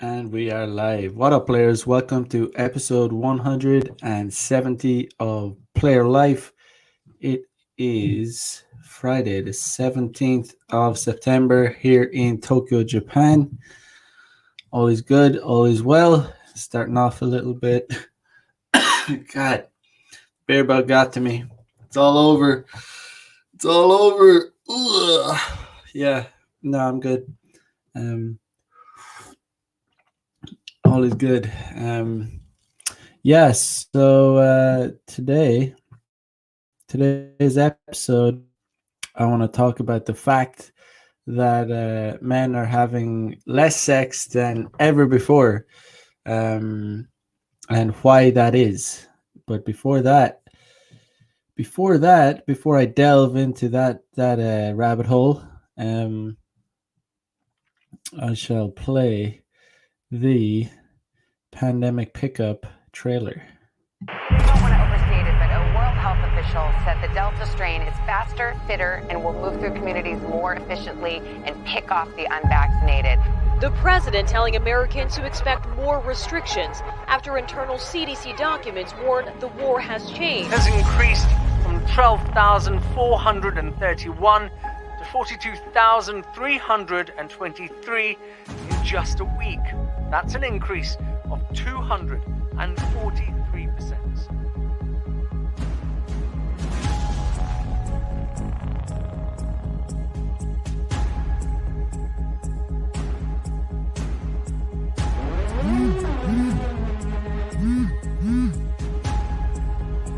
And we are live. What up, players? Welcome to episode 170 of Player Life. It is Friday, the 17th of September here in Tokyo, Japan. All is good, all is well. Starting off a little bit. God, bear bug got to me. It's all over. It's all over. Ugh. Yeah, no, I'm good. Um, all is good. Yes. So today's episode, I want to talk about the fact that men are having less sex than ever before, and why that is. But before I delve into that rabbit hole, I shall play the pandemic pickup trailer. I don't want to overstate it, but a World Health official said the Delta strain is faster, fitter, and will move through communities more efficiently and pick off the unvaccinated. The president telling Americans to expect more restrictions after internal CDC documents warn the war has changed. Has increased from 12,431 to 42,323 in just a week. That's an increase of 243%.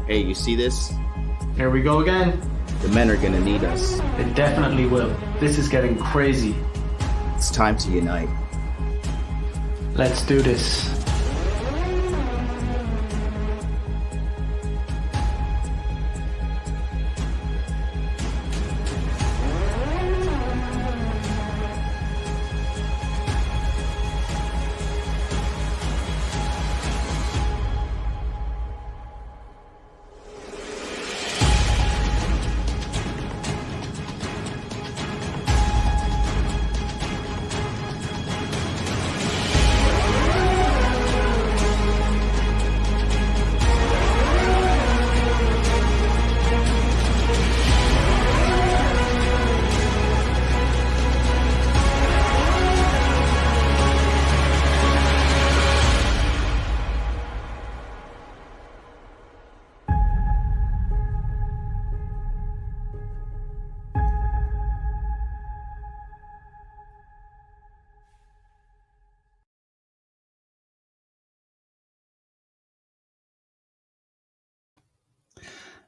Hey, you see this? Here we go again. The men are gonna need us. They definitely will. This is getting crazy. It's time to unite. Let's do this.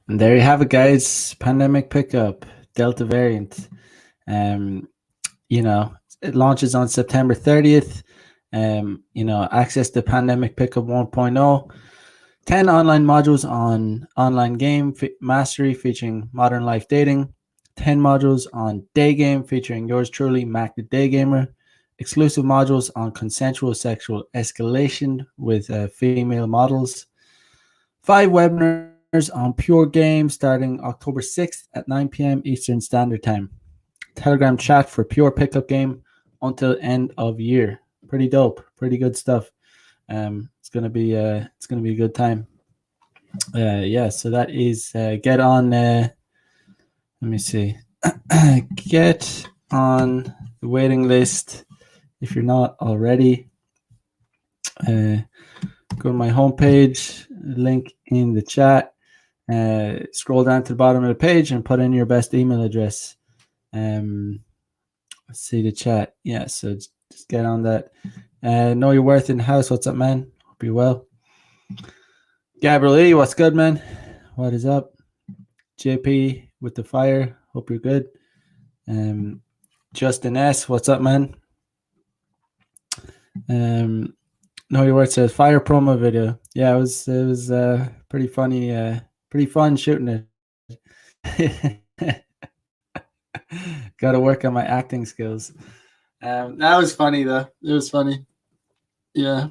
And there you have it, guys. Pandemic pickup, Delta variant. It launches on September 30th. Access the pandemic pickup 1.0. 10 online modules on online game mastery featuring modern life dating. 10 modules on day game featuring yours truly, Mac the Day Gamer. Exclusive modules on consensual sexual escalation with female models. 5 webinars on pure games starting October 6th at 9 p.m. Eastern Standard Time. Telegram chat for pure pickup game until end of year. Pretty dope, pretty good stuff. It's gonna be a good time. So that is get on. Let me see. Get on the waiting list if you're not already. Go to my homepage, link in the chat. Scroll down to the bottom of the page and put in your best email address. Let's see the chat. Yeah, so just get on that. Know your worth in the house. What's up, man? Hope you're well. Gabriel E, what's good, man? What is up? JP with the fire. Hope you're good. Justin S, what's up, man? Know your worth says fire promo video. Yeah, it was pretty funny. Pretty fun shooting it. Got to work on my acting skills. That was funny though. It was funny. Yeah.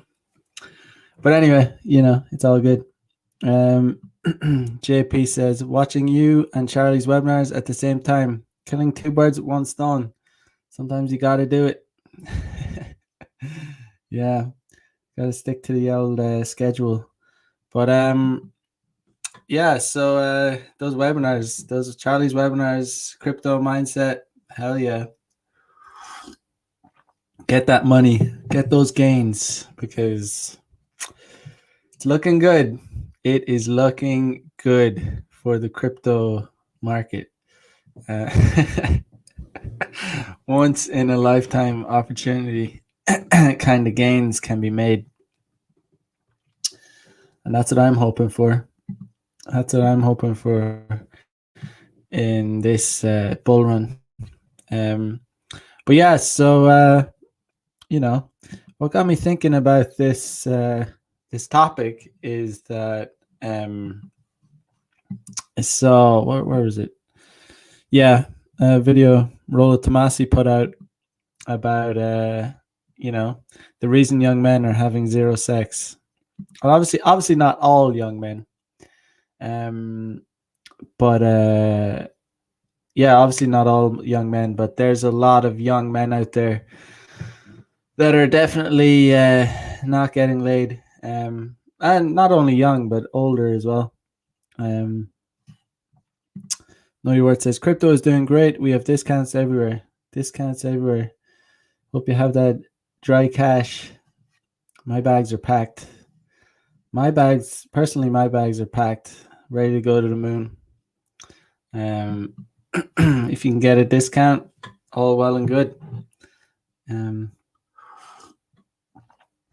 But anyway, it's all good. JP says, watching you and Charlie's webinars at the same time, killing 2 birds with 1 stone. Sometimes you got to do it. Yeah, gotta stick to the old schedule. But yeah. So those webinars, those Charlie's webinars, crypto mindset. Hell yeah. Get that money, get those gains because it's looking good. It is looking good for the crypto market. Uh, once in a lifetime opportunity kind of gains can be made. And that's what I'm hoping for. That's what I'm hoping for in this bull run. But yeah, so what got me thinking about this topic is that so where was it? Yeah, a video Rolla Tomasi put out about the reason young men are having zero sex. Well, obviously not all young men, but yeah, obviously not all young men, but there's a lot of young men out there that are definitely not getting laid, and not only young but older as well. Know Your Word says crypto is doing great. We have discounts everywhere. Discounts everywhere. Hope you have that dry cash. My bags are packed. My bags are packed, ready to go to the moon. If you can get a discount, all well and good.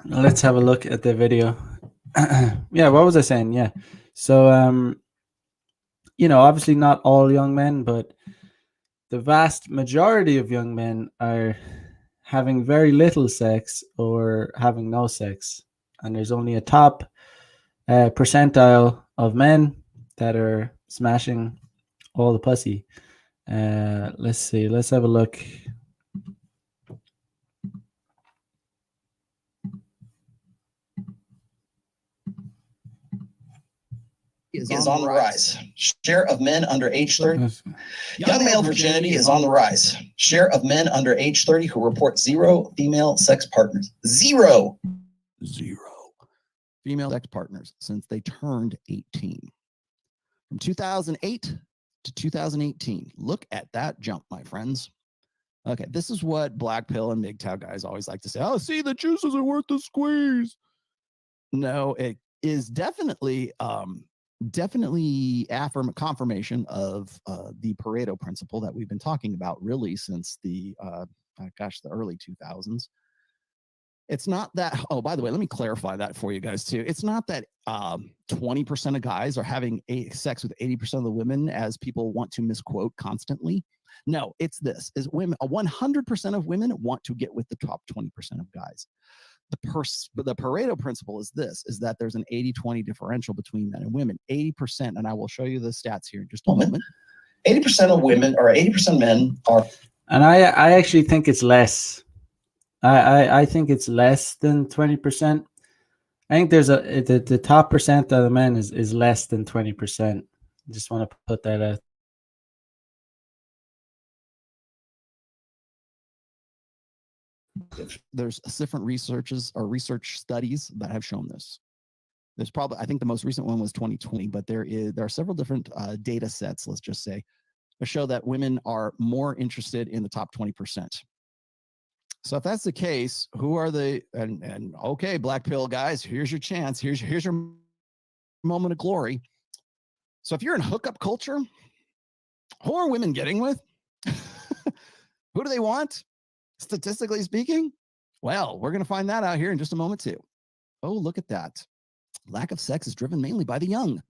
Let's have a look at the video. Yeah, what was I saying? Yeah. So obviously not all young men, but the vast majority of young men are having very little sex or having no sex. And there's only a top percentile of men that are smashing all the pussy. Let's see. Let's have a look. Is on the rise. Share of men under age 30. Young male virginity is on the rise. Share of men under age 30 who report zero female sex partners. Zero female sex partners since they turned 18. From 2008 to 2018. Look at that jump, my friends. Okay, this is what Black Pill and MGTOW guys always like to say. Oh, see, the juices are worth the squeeze. No, it is definitely confirmation of the Pareto principle that we've been talking about really since the early 2000s. It's not that, oh, by the way, let me clarify that for you guys too. It's not that 20% of guys are having sex with 80% of the women as people want to misquote constantly. No, it's this, is women, 100% of women want to get with the top 20% of guys. The Pareto principle is this, is that there's an 80-20 differential between men and women, 80%, and I will show you the stats here in just a moment. 80% of women or 80% of men are. And I actually think it's less. I think it's less than 20%. I think there's the top percent of the men is less than 20%. Just want to put that out. There's different research studies that have shown this. There's probably, I think the most recent one was 2020, but there are several different data sets, let's just say, that show that women are more interested in the top 20%. So if that's the case, who are the, and okay, Black Pill guys, here's your chance. Here's your moment of glory. So if you're in hookup culture, who are women getting with? Who do they want? Statistically speaking? Well, we're going to find that out here in just a moment too. Oh, look at that. Lack of sex is driven mainly by the young.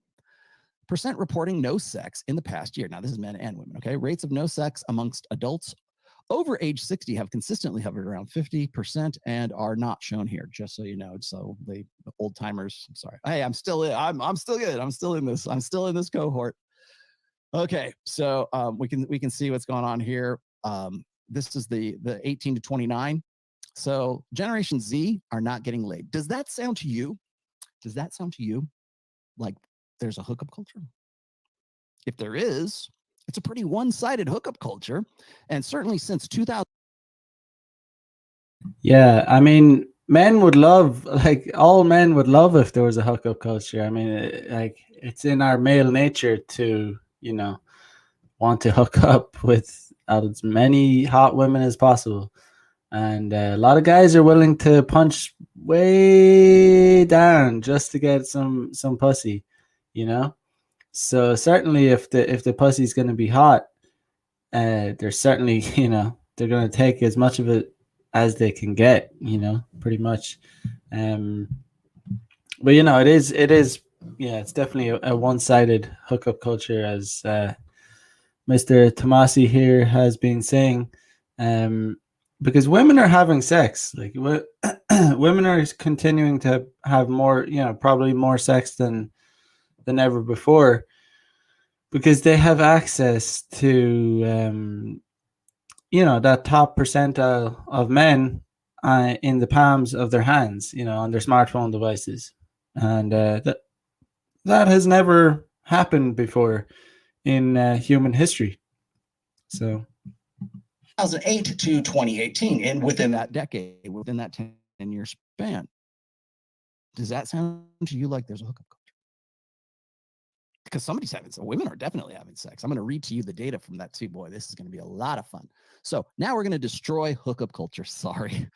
Percent reporting no sex in the past year. Now, this is men and women, okay? Rates of no sex amongst adults over age 60 have consistently hovered around 50% and are not shown here, just so you know. So the old timers, I'm sorry. Hey, I'm still good. I'm still in this cohort. Okay, so we can see what's going on here. This is the 18 to 29. So Generation Z are not getting laid. Does that sound to you? Does that sound to you like there's a hookup culture? If there is, it's a pretty one-sided hookup culture. And certainly since 2000. Yeah, I mean, men would love, like all men would love if there was a hookup culture. I mean, like it's in our male nature to, you know, want to hook up with as many hot women as possible. And a lot of guys are willing to punch way down just to get some pussy, you know. So certainly, if the pussy's going to be hot, they're certainly they're going to take as much of it as they can get, pretty much. But it is yeah, it's definitely a one-sided hookup culture, as Mr. Tomasi here has been saying. Because women are having sex, like women are continuing to have more, probably more sex than ever before, because they have access to that top percentile of men in the palms of their hands, on their smartphone devices, and that has never happened before in human history. So 2008 to 2018, and within that decade, within that 10-year span, does that sound to you like there's a hookup culture? Because somebody's having sex. Women are definitely having sex. I'm going to read to you the data from that too. Boy, this is going to be a lot of fun. So now we're going to destroy hookup culture. Sorry.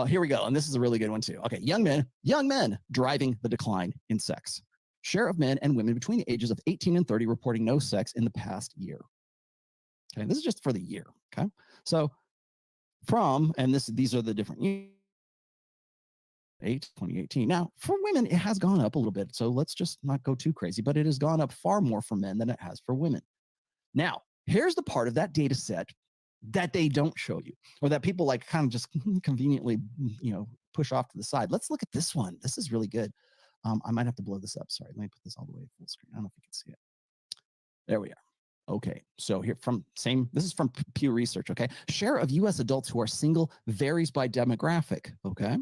Here we go. And this is a really good one too. Okay. Young men driving the decline in sex. Share of men and women between the ages of 18 and 30 reporting no sex in the past year. Okay. This is just for the year. Okay. So these are the different years. 2018. Now, for women, it has gone up a little bit. So let's just not go too crazy, but it has gone up far more for men than it has for women. Now, here's the part of that data set that they don't show you, or that people like kind of just conveniently, push off to the side. Let's look at this one. This is really good. I might have to blow this up. Sorry, let me put this all the way full screen. I don't know if you can see it. There we are. Okay, so here this is from Pew Research. Okay, share of U.S. adults who are single varies by demographic. Okay.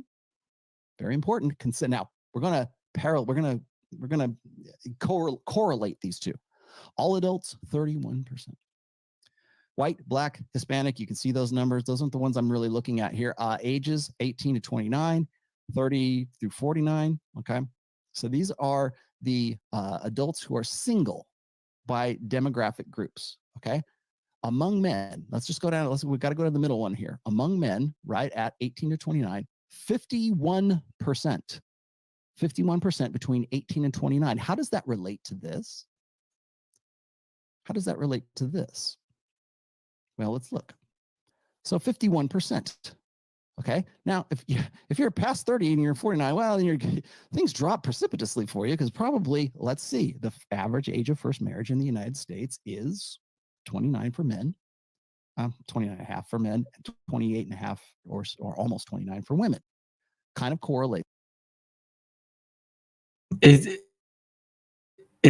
Very important. Now we're gonna correlate these two. All adults, 31%. White, black, Hispanic. You can see those numbers. Those aren't the ones I'm really looking at here. Ages 18 to 29, 30 through 49. Okay, so these are the adults who are single by demographic groups. Okay, among men, let's just go down. We've got to go to the middle one here. Among men, right at 18 to 29. 51% between 18 and 29. How does that relate to this? Well, let's look. So 51%. Okay. Now, if you're past 30 and you're 49, well, things drop precipitously for you, because probably, let's see, the average age of first marriage in the United States is 29 for men. 29 and a half for men, 28 and a half or almost 29 for women. Kind of correlate. It's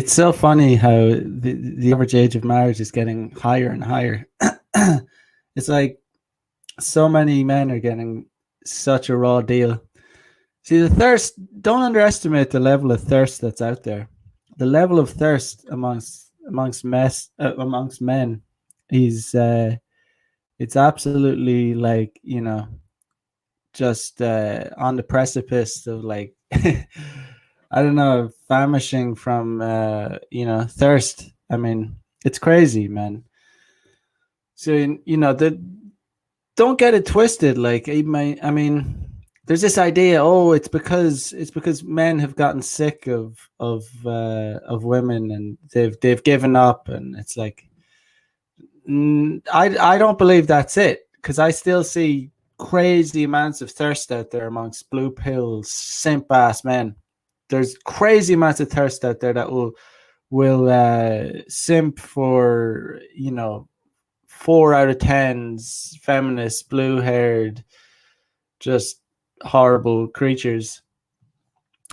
so funny how the average age of marriage is getting higher and higher. It's like so many men are getting such a raw deal. See, the thirst, don't underestimate the level of thirst that's out there. The level of thirst amongst men is it's absolutely like, just on the precipice of like I don't know, famishing from thirst. I mean, it's crazy, man. So don't get it twisted. Like, I mean, there's this idea, it's because men have gotten sick of women, and they've given up, and it's like, I don't believe that's it, because I still see crazy amounts of thirst out there amongst blue pill simp ass men. There's crazy amounts of thirst out there that will simp for 4 out of 10s, feminist, blue haired, just horrible creatures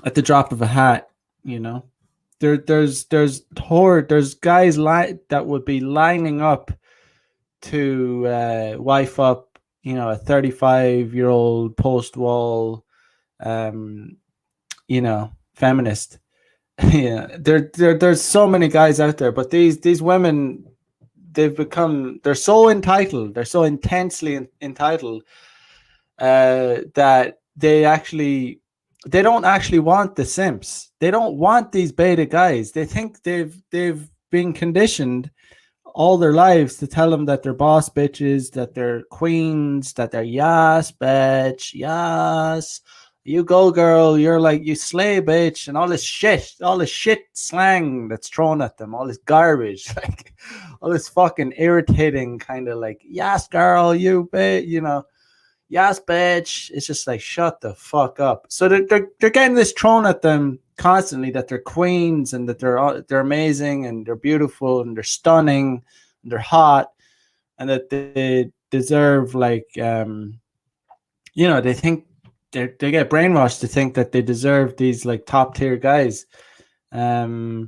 at the drop of a hat. There's guys that would be lining up to wife up, a 35-year-old post-wall, feminist. Yeah, there's so many guys out there, but these women, they're so entitled, they're so intensely entitled, that they don't actually want the simps. They don't want these beta guys. They think they've been conditioned all their lives to tell them that they're boss bitches, that they're queens, that they're yes bitch, yes, you go girl, you're like, you slay bitch, and all this shit slang that's thrown at them, all this garbage, like all this fucking irritating kind of like, yes girl, you bitch, you know, yes bitch. It's just like, shut the fuck up. So they're getting this thrown at them constantly, that they're queens and that they're amazing and they're beautiful and they're stunning and they're hot, and that they deserve like you know, they think they get brainwashed to think that they deserve these like top tier guys. Yeah,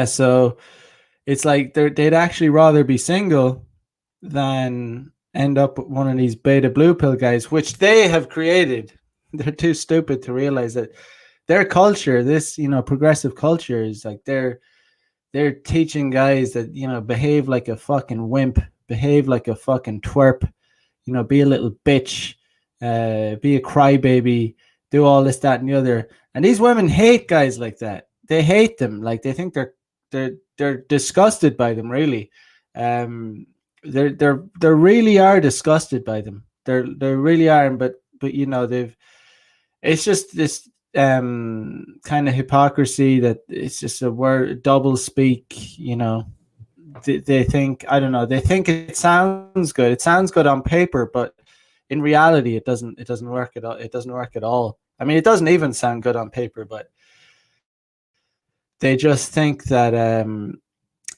so it's like they'd actually rather be single than end up with one of these beta blue pill guys, which they have created. They're too stupid to realize that their culture, this, you know, progressive culture, is like they're teaching guys that, you know, behave like a fucking wimp, behave like a fucking twerp, you know, be a little bitch, be a crybaby, do all this, that, and the other. And these women hate guys like that. They hate them. Like they think they're disgusted by them. Really, they really are disgusted by them. They really are. But you know, it's just this kind of hypocrisy that it's just a word double speak. You know, they think, I don't know, they think it sounds good. It sounds good on paper, but in reality, it doesn't work at all. It doesn't work at all. I mean, it doesn't even sound good on paper, but they just think that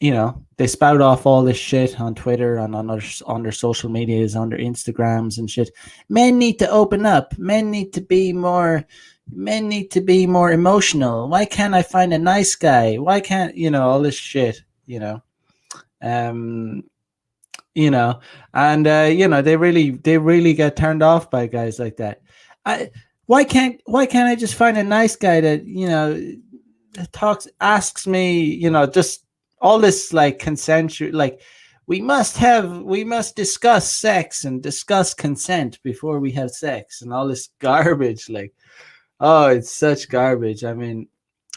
you know, they spout off all this shit on Twitter and on their social medias, on their Instagrams and shit. Men need to open up. Men need to be more emotional. Why can't I find a nice guy? Why can't, you know, all this shit, you know? You know, and you know, they really get turned off by guys like that. Why can't I just find a nice guy that, you know, asks me, you know, just all this like consensual, like we must discuss sex and discuss consent before we have sex and all this garbage. Like, oh, it's such garbage. I mean,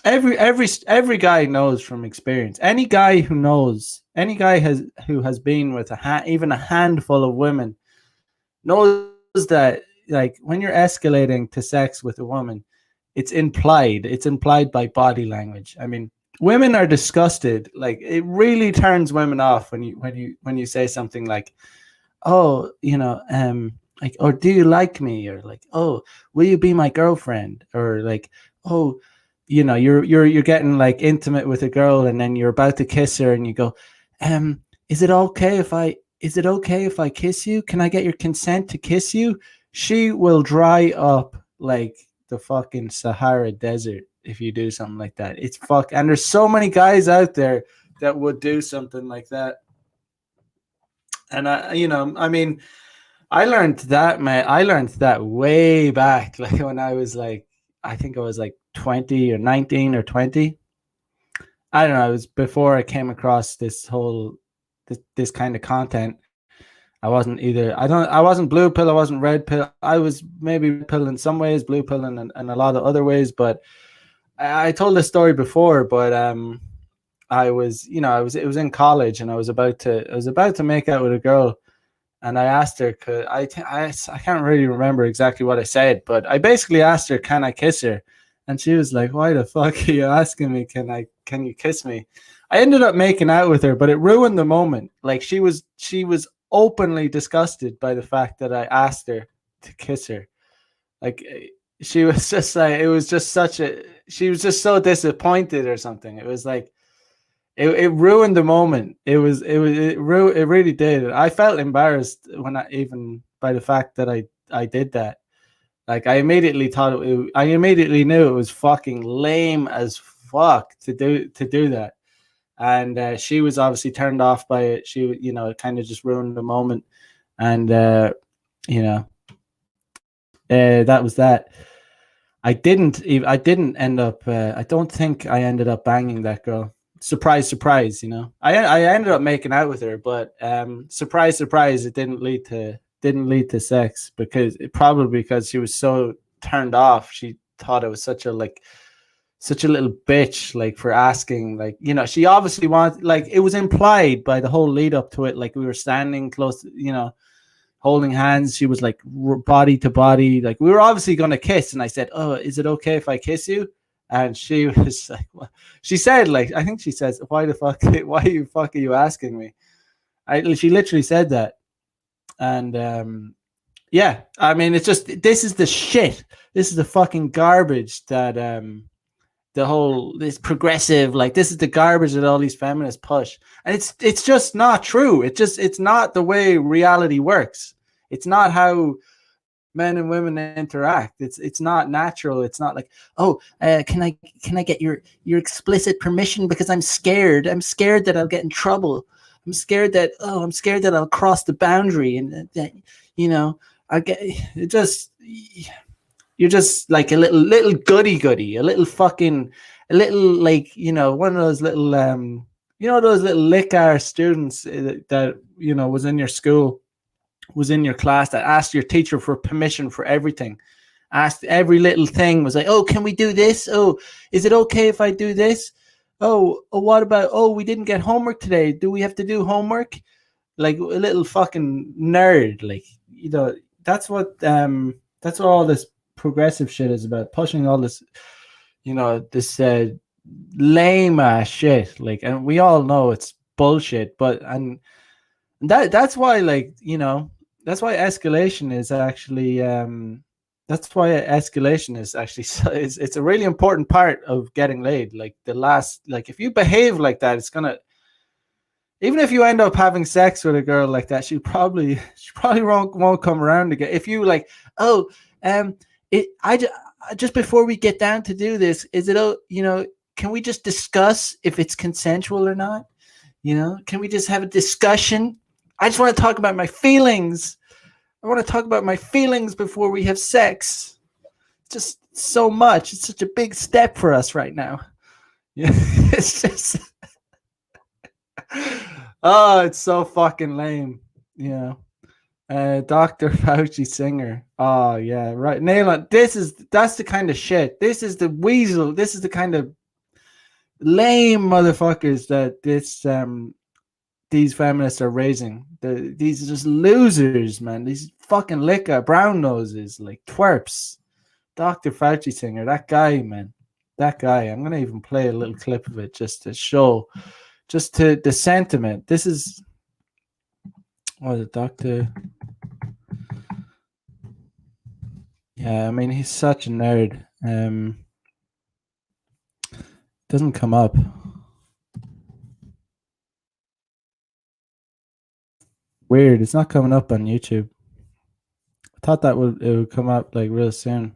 every guy knows from experience. Any guy who has been with even a handful of women knows that, like, when you're escalating to sex with a woman, it's implied by body language. I mean, women are disgusted. Like, it really turns women off when you say something like, oh, you know, like, or do you like me, or like, oh, will you be my girlfriend, or like, oh, you know, you're getting like intimate with a girl and then you're about to kiss her and you go, is it okay if I kiss you? Can I get your consent to kiss you? She will dry up like the fucking Sahara Desert if you do something like that. It's fuck. And there's so many guys out there that would do something like that. And you know, I mean, I learned that, man. I learned that way back, like when I was like, I think I was like 20 or 19 or 20. I don't know. It was before I came across this kind of content. I wasn't blue pill. I wasn't red pill. I was maybe red pill in some ways, blue pill in a lot of other ways. But I told this story before, but I was, you know, it was in college and I was about to make out with a girl. And I asked her, I can't really remember exactly what I said, but I basically asked her, can I kiss her? And she was like, why the fuck are you asking me? Can you kiss me? I ended up making out with her, but it ruined the moment. Like, she was openly disgusted by the fact that I asked her to kiss her. Like, she was just like, she was just so disappointed or something. It was like, it ruined the moment. It really did. I felt embarrassed even by the fact that I did that. Like, I immediately knew it was fucking lame as fuck to do that. And she was obviously turned off by it. She, you know, it kind of just ruined the moment. And you know, that was that. I didn't end up. I don't think I ended up banging that girl. Surprise, surprise. You know, I ended up making out with her, but surprise, surprise, it didn't lead to didn't lead to sex, probably because she was so turned off. She thought it was such a little bitch, like, for asking, like, she obviously wanted, like, it was implied by the whole lead up to it, like we were standing close, holding hands. She was like body to body, like we were obviously gonna kiss, and I said, "Oh, is it okay if I kiss you?" And she was like, well, she said, like, I think she says, why the fuck are you asking me? She literally said that. And yeah, I mean, it's just, this is the shit. This is the fucking garbage that this progressive, like, this is the garbage that all these feminists push. And it's just not true. It's not the way reality works. It's not how men and women interact. It's not natural. It's not like, oh, can I get your explicit permission because I'm scared that I'll get in trouble. I'm scared that I'll cross the boundary, and that I get it. Just, you're just like a little goody, a little like, one of those little those little lick-ar students that was in your school, was in your class, that asked your teacher for permission for everything, asked every little thing, was like, oh, can we do this? Oh, is it okay if I do this? Oh, what about, oh, we didn't get homework today, do we have to do homework? Like a little fucking nerd. Like, that's what all this progressive shit is about, pushing all this this lame ass shit, like, and we all know it's bullshit, but that's why, like, that's why escalation is actually it's a really important part of getting laid. Like, if you behave like that, it's gonna, even if you end up having sex with a girl like that, she probably won't come around again. If you like, oh, just before we get down to do this, is it, can we just discuss if it's consensual or not? Can we just have a discussion? I just want to talk about my feelings. I want to talk about my feelings before we have sex. Just so much. It's such a big step for us right now. Yeah, it's just, oh, it's so fucking lame. Dr. Fauci singer. Oh yeah, right. Nail it. That's the kind of shit. This is the weasel. This is the kind of lame motherfuckers that these feminists are raising. These are just losers, man. These fucking liquor brown noses, like twerps. Dr. Fauci singer, that guy, man. That guy. I'm gonna even play a little clip of it just to show, the sentiment. This is, what is it, Doctor? Yeah, I mean, he's such a nerd. Doesn't come up. Weird, it's not coming up on YouTube. I thought it would come up like real soon.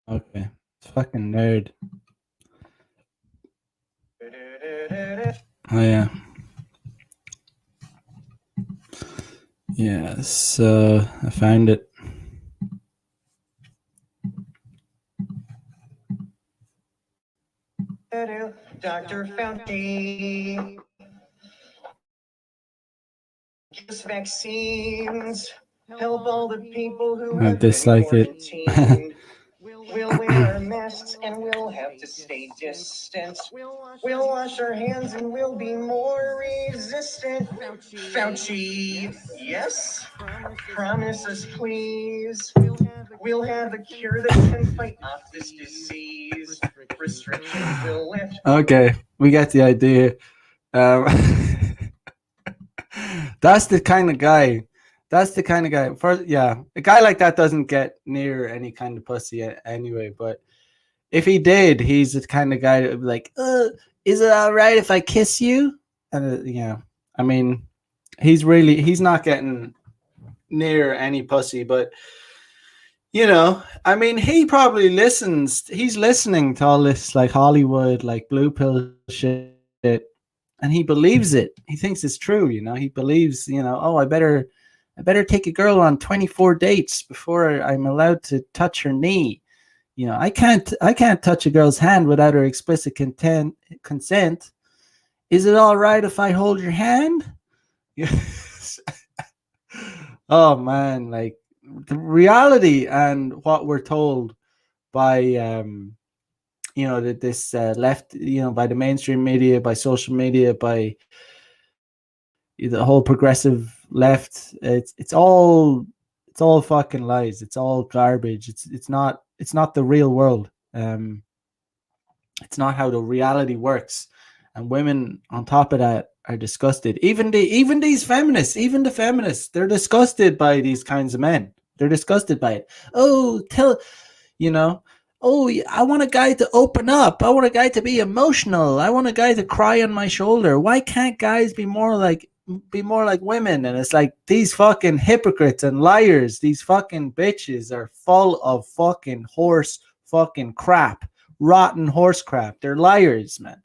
Okay, fucking nerd. Oh yeah. Yeah, so I found it. Dr. Fauci, gives vaccines, help all the people who I dislike it. We'll wear our masks and we'll have to stay distant. We'll wash our hands and we'll be more resistant. Fauci, yes? Promise us, please. We'll have a cure that can fight off this disease. Restrictions will lift. Okay, we get the idea. That's the kind of guy. First, yeah, a guy like that doesn't get near any kind of pussy anyway. But if he did, he's the kind of guy that would be like, is it all right if I kiss you? And I mean, he's not getting near any pussy. But I mean, he probably listens. He's listening to all this like Hollywood, like blue pill shit, and he believes it. He thinks it's true. He believes. Oh, I better take a girl on 24 dates before I'm allowed to touch her knee. I can't touch a girl's hand without her explicit consent. Is it all right if I hold your hand? Oh man, like the reality and what we're told by this left, by the mainstream media, by social media, by the whole progressive left. It's all fucking lies. It's all garbage. It's not the real world. It's not how the reality works. And women on top of that are disgusted. Even these feminists, even the feminists, they're disgusted by these kinds of men. They're disgusted by it. Oh, I want a guy to open up. I want a guy to be emotional. I want a guy to cry on my shoulder. Why can't guys be more like women? And it's like, these fucking hypocrites and liars, these fucking bitches are full of fucking horse fucking crap, rotten horse crap. They're liars, man.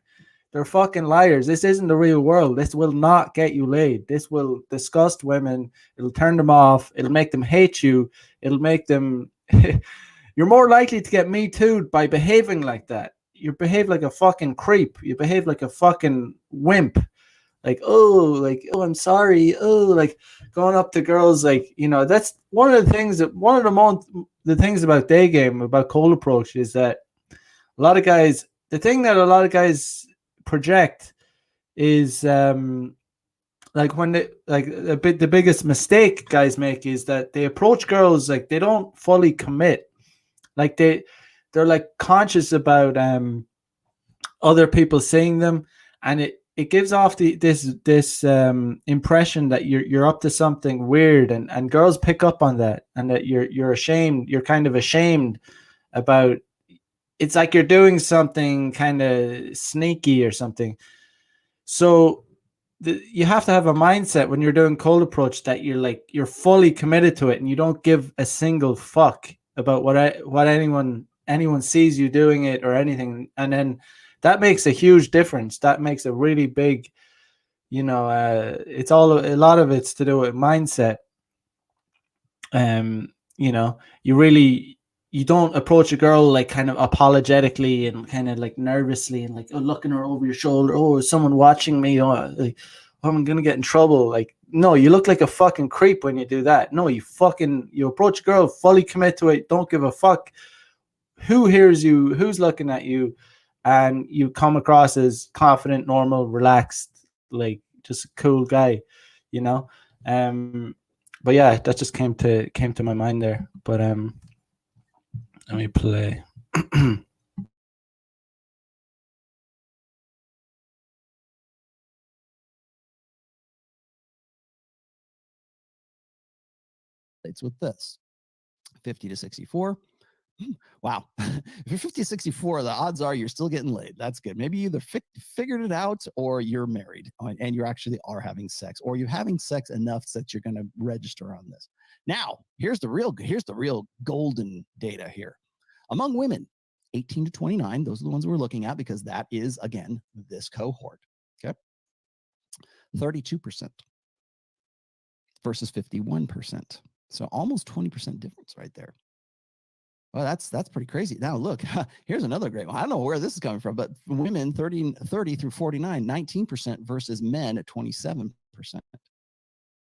They're fucking liars. This isn't the real world. This will not get you laid. This will disgust women. It'll turn them off. It'll make them hate you. It'll make them you're more likely to get me too'd by behaving like that. You behave like a fucking creep. You behave like a fucking wimp. Like, I'm sorry. Oh, like going up to girls, like, that's one of the things the things about day game, about cold approach, is that the thing that a lot of guys project is like when the biggest mistake guys make is that they approach girls like they don't fully commit. Like they're like conscious about other people seeing them, and it gives off this impression that you're up to something weird, and girls pick up on that, and that you're ashamed. You're kind of ashamed about. It's like you're doing something kind of sneaky or something. So you have to have a mindset when you're doing cold approach that you're fully committed to it, and you don't give a single fuck about what anyone sees you doing it or anything. And then that makes a huge difference. That makes a really big, a lot of it's to do with mindset. You don't approach a girl like kind of apologetically and kind of like nervously and like, looking her over your shoulder. Oh, is someone watching me? I'm gonna get in trouble. Like, no, you look like a fucking creep when you do that. No, you approach a girl, fully commit to it, don't give a fuck who hears you, who's looking at you, and you come across as confident, normal, relaxed, like just a cool guy, But yeah, that just came to my mind there. But let me play. It's with this 50 to 64. Wow. If you're 50 to 64, the odds are you're still getting laid. That's good. Maybe you either figured it out, or you're married and you actually are having sex, or you're having sex enough that you're going to register on this. Now, here's the real golden data here. Among women 18 to 29, those are the ones we're looking at, because that is, again, this cohort. Okay. 32% versus 51%. So almost 20% difference right there. Well, that's pretty crazy. Now, look, here's another great one. I don't know where this is coming from, but women 30 through 49, 19% versus men at 27%.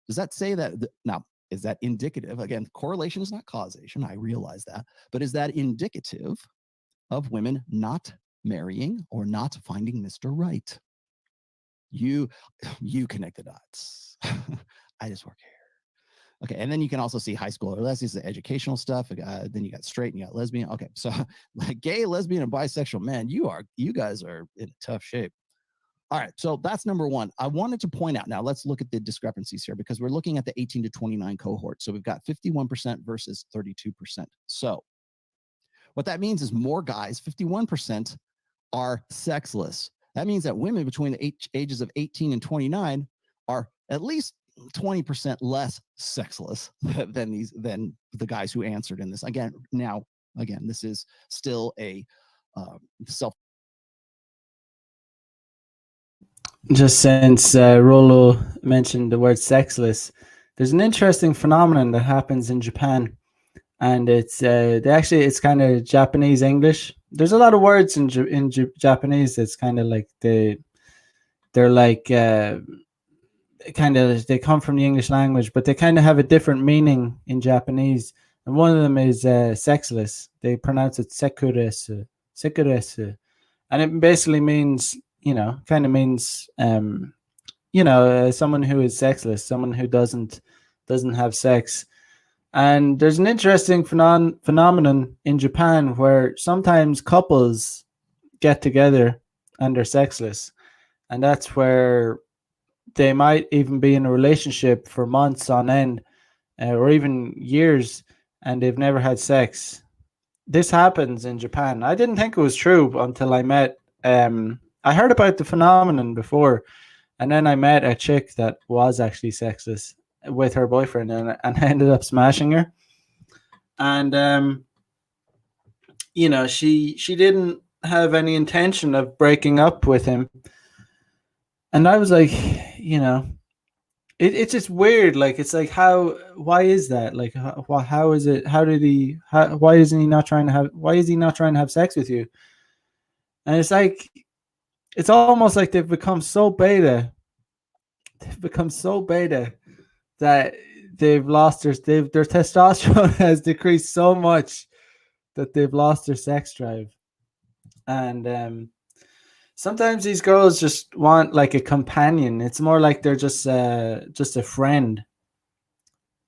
Does that say that? Now, is that indicative? Again, correlation is not causation. I realize that. But is that indicative of women not marrying or not finding Mr. Right? You connect the dots. I just work here. Okay, and then you can also see high school or lesbians, the educational stuff. Then you got straight and you got lesbian. Okay, so like gay, lesbian, and bisexual men, you guys are in tough shape. All right, so that's number one. I wanted to point out, now let's look at the discrepancies here, because we're looking at the 18 to 29 cohort. So we've got 51% versus 32%. So what that means is more guys, 51%, are sexless. That means that women between the ages of 18 and 29 are at least 20% less sexless than the guys who answered in this. Again, this is still a self. Just since Rolo mentioned the word sexless, there's an interesting phenomenon that happens in Japan, and it's it's kind of Japanese English. There's a lot of words in Japanese that's kind of like they're like kind of they come from the English language, but they kind of have a different meaning in Japanese. And one of them is sexless. They pronounce it sekuresu, sekuresu, and it basically means, kind of means someone who is sexless, someone who doesn't have sex. And there's an interesting phenomenon in Japan where sometimes couples get together and they're sexless, and that's where they might even be in a relationship for months on end, or even years, and they've never had sex. This happens in Japan. I didn't think it was true until I met. I heard about the phenomenon before, and then I met a chick that was actually sexless with her boyfriend, and I ended up smashing her. And she didn't have any intention of breaking up with him. And I was like, it's just weird. Like, it's like, why is that? Like, how is it? Why is he not trying to have sex with you? And it's like, it's almost like they've become so beta. That they've lost their testosterone has decreased so much that they've lost their sex drive. And sometimes these girls just want like a companion. It's more like they're just a friend.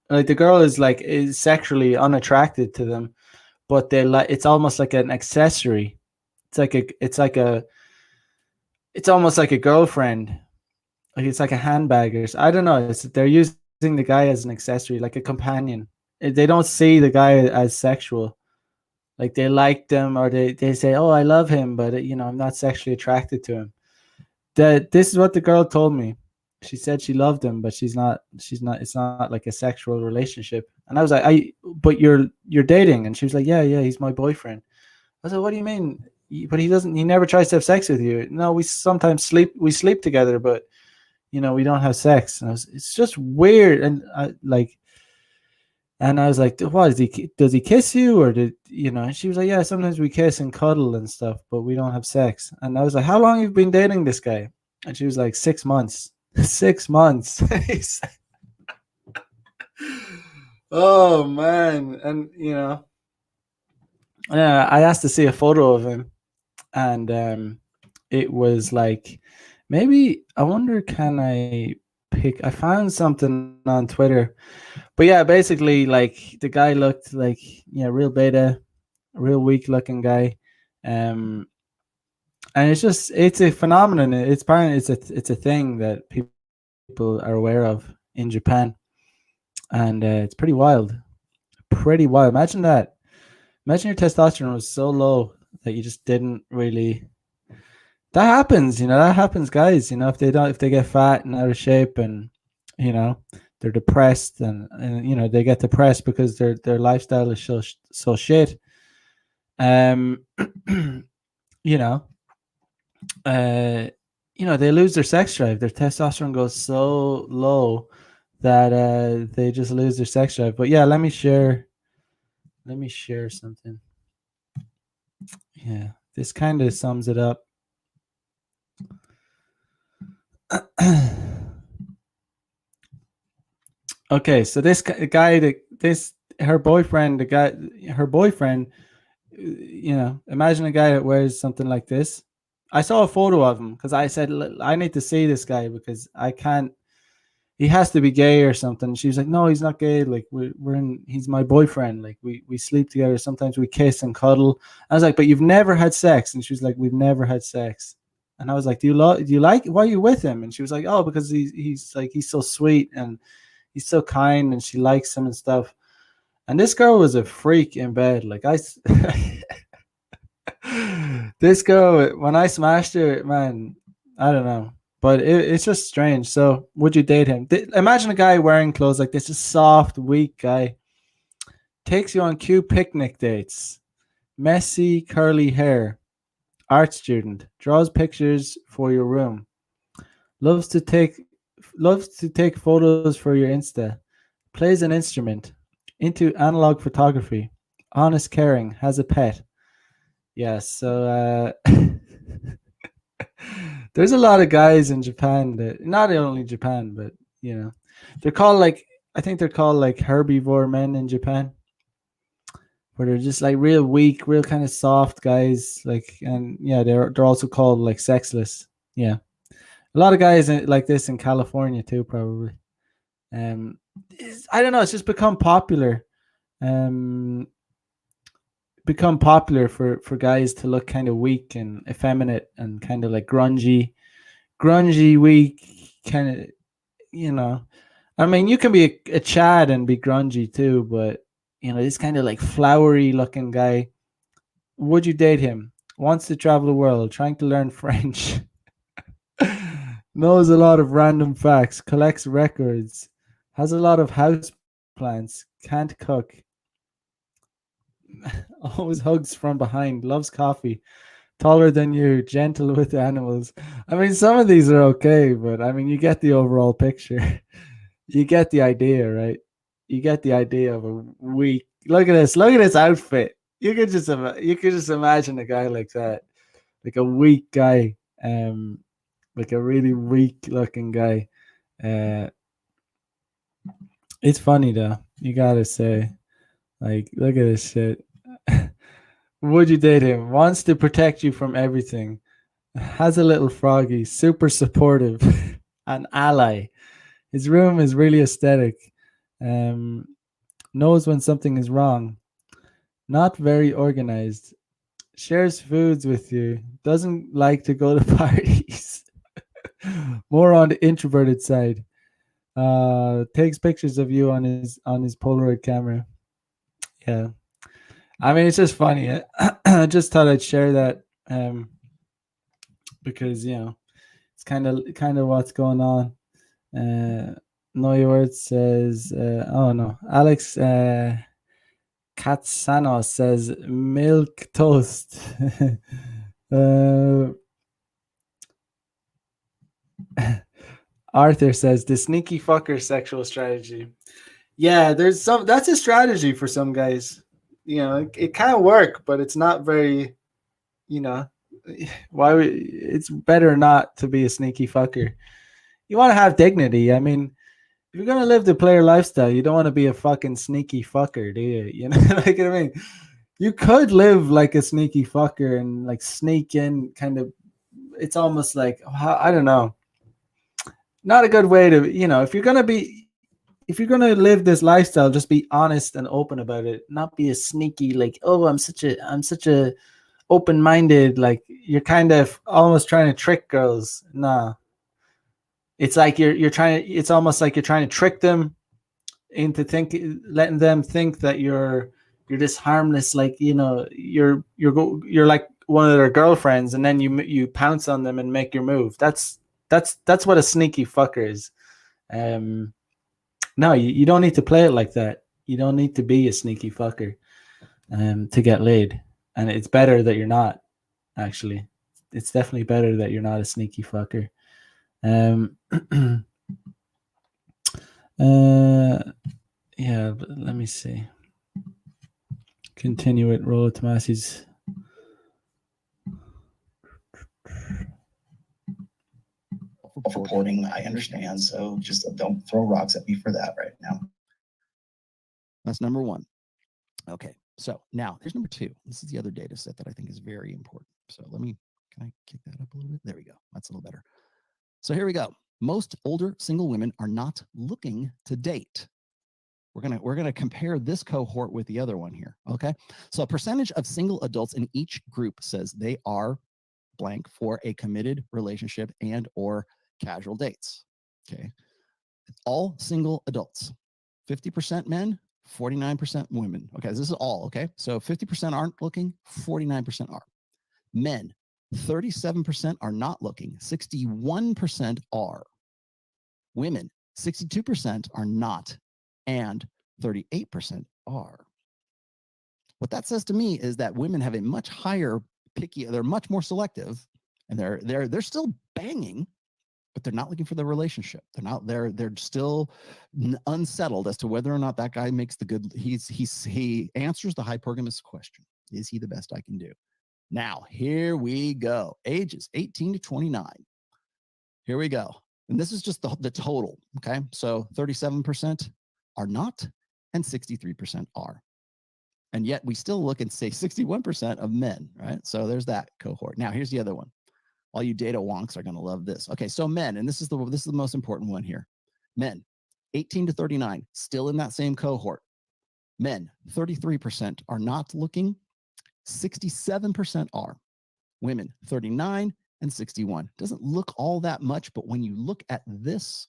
Like, the girl is sexually unattracted to them, but it's almost like an accessory. It's almost like a girlfriend. Like, it's like a handbag, or I don't know. They're using the guy as an accessory, like a companion. They don't see the guy as sexual. Like, they like them, or they say, "Oh, I love him," but I'm not sexually attracted to him. This is what the girl told me. She said she loved him, but she's not. It's not like a sexual relationship. And I was like, but you're dating, and she was like, yeah, he's my boyfriend. I was like, what do you mean? But he doesn't. He never tries to have sex with you. No, we sometimes sleep. We sleep together, but we don't have sex. And it's just weird. And I was like, what does he kiss you, or and she was like, yeah, sometimes we kiss and cuddle and stuff, but we don't have sex. And I was like, how long have you been dating this guy? And she was like, 6 months. 6 months. Oh man. And I asked to see a photo of him, and it was like, maybe, I wonder, can I I found something on Twitter. But yeah, basically, like, the guy looked like, real beta, real weak looking guy. And it's a phenomenon. It's apparently it's a thing that people are aware of in Japan. And it's pretty wild. Imagine that. Imagine your testosterone was so low that you just didn't really. That happens, that happens, guys. If they get fat and out of shape, and they're depressed, and they get depressed because their lifestyle is so shit. They lose their sex drive. Their testosterone goes so low that they just lose their sex drive. But yeah, let me share something. Yeah, this kind of sums it up. Okay, so this guy, her boyfriend, imagine a guy that wears something like this. I saw a photo of him because I said, I need to see this guy because I can't. He has to be gay or something. She was like, no, he's not gay. Like, he's my boyfriend. Like, we sleep together. Sometimes we kiss and cuddle. I was like, but you've never had sex. And she was like, we've never had sex. And I was like, do you like, why are you with him? And she was like, oh, because he's so sweet and he's so kind, and she likes him and stuff. And this girl was a freak in bed. Like, this girl, when I smashed her, man, I don't know. But it's just strange. So, would you date him? Imagine a guy wearing clothes like this, a soft, weak guy. Takes you on cute picnic dates. Messy, curly hair. Art student. Draws pictures for your room. Loves to take photos for your Insta. Plays an instrument. into analog photography. Honest, caring, has a pet. Yeah, so there's a lot of guys in Japan that, not only Japan, but you know, they're called like, I think they're called like herbivore men in Japan, where they're just like real weak, real kind of soft guys. Like, and yeah, they're also called like sexless. Yeah, a lot of guys like this in California too, probably. I don't know. It's just become popular. Um, for guys to look kind of weak and effeminate and kind of like grungy, weak, kind of, you know. I mean, you can be a Chad and be grungy too, but you know, this kind of like flowery looking guy. Would you date him? Wants to travel the world, trying to learn French, knows a lot of random facts, collects records, has a lot of house plants, can't cook, always hugs from behind, loves coffee, taller than you, gentle with animals. I mean, some of these are okay, but I mean, you get the overall picture. You get the idea, right? You get the idea of a weak. Look at this. Look at this outfit. You could just imagine a guy like that, like a weak guy, like a really weak looking guy. Uh, it's funny though. You gotta say, like, look at this shit. Would you date him? Wants to protect you from everything. Has a little froggy. Super supportive. An ally. His room is really aesthetic. Um, knows when something is wrong. Not very organized. Shares foods with you. Doesn't like to go to parties. More on the introverted side. Takes pictures of you on his Polaroid camera. Yeah. I mean, it's just funny. I just thought I'd share that because you know it's kind of what's going on. Know Your Words says, oh no, Alex Katsano says milk toast. uh, Arthur says the sneaky fucker sexual strategy. Yeah, that's a strategy for some guys. You know, it can work, but it's not very, you know, it's better not to be a sneaky fucker. You want to have dignity. I mean, if you're gonna live the player lifestyle, you don't want to be a fucking sneaky fucker, do you? You know, like I mean, you could live like a sneaky fucker and like sneak in, kind of. It's almost like I don't know, not a good way to, you know, if you're gonna live this lifestyle, just be honest and open about it. Not be a sneaky like, oh, I'm such a open-minded, like you're kind of almost trying to trick girls. Nah, it's like you're trying to. It's almost like you're trying to trick them into letting them think that you're this harmless, like, you know, you're like one of their girlfriends, and then you pounce on them and make your move. That's what a sneaky fucker is. No, you don't need to play it like that. You don't need to be a sneaky fucker to get laid, and it's better that you're not. Actually, it's definitely better that you're not a sneaky fucker. Yeah, but let me see. Continue it. Roll Tomasi's. Reporting, I understand. So just don't throw rocks at me for that right now. That's number one. Okay, so now here's number two. This is the other data set that I think is very important. So can I kick that up a little bit? There we go. That's a little better. So here we go. Most older single women are not looking to date. We're gonna compare this cohort with the other one here. Okay, so a percentage of single adults in each group says they are blank for a committed relationship and or casual dates. Okay, all single adults. 50% men, 49% women. Okay, this is all. Okay, so 50% aren't looking, 49% are. Men, 37% are not looking, 61% are. Women, 62% are not, and 38% are. What that says to me is that women have a much higher they're much more selective, and they're still banging, but they're not looking for the relationship. They're still unsettled as to whether or not that guy makes the good. He answers the hypergamous question. Is he the best I can do? Now, here we go. Ages 18 to 29. Here we go. And this is just the total. Okay. So 37% are not, and 63% are. And yet we still look and say 61% of men, right? So there's that cohort. Now, here's the other one. All you data wonks are going to love this. Okay, so men, and this is the most important one here. Men, 18 to 39, still in that same cohort. Men, 33% are not looking. 67% are. Women, 39 and 61. Doesn't look all that much, but when you look at this,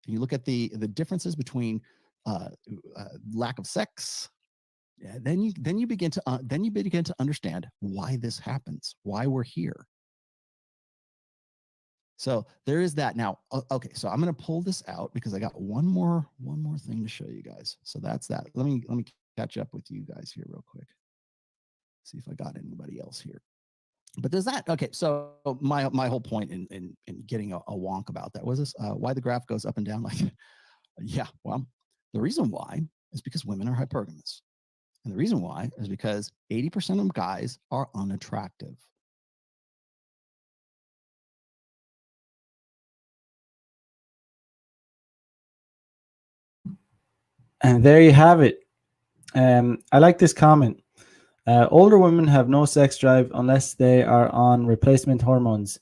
and you look at the differences between lack of sex, then you begin to understand why this happens, why we're here. So there is that. Now, okay, so I'm going to pull this out because I got one more thing to show you guys. So that's that. Let me catch up with you guys here real quick. See if I got anybody else here. But does that, okay, so my whole point in getting a wonk about that was this, why the graph goes up and down like, yeah, well, the reason why is because women are hypergamous. And the reason why is because 80% of guys are unattractive. And there you have it. I like this comment. Older women have no sex drive unless they are on replacement hormones.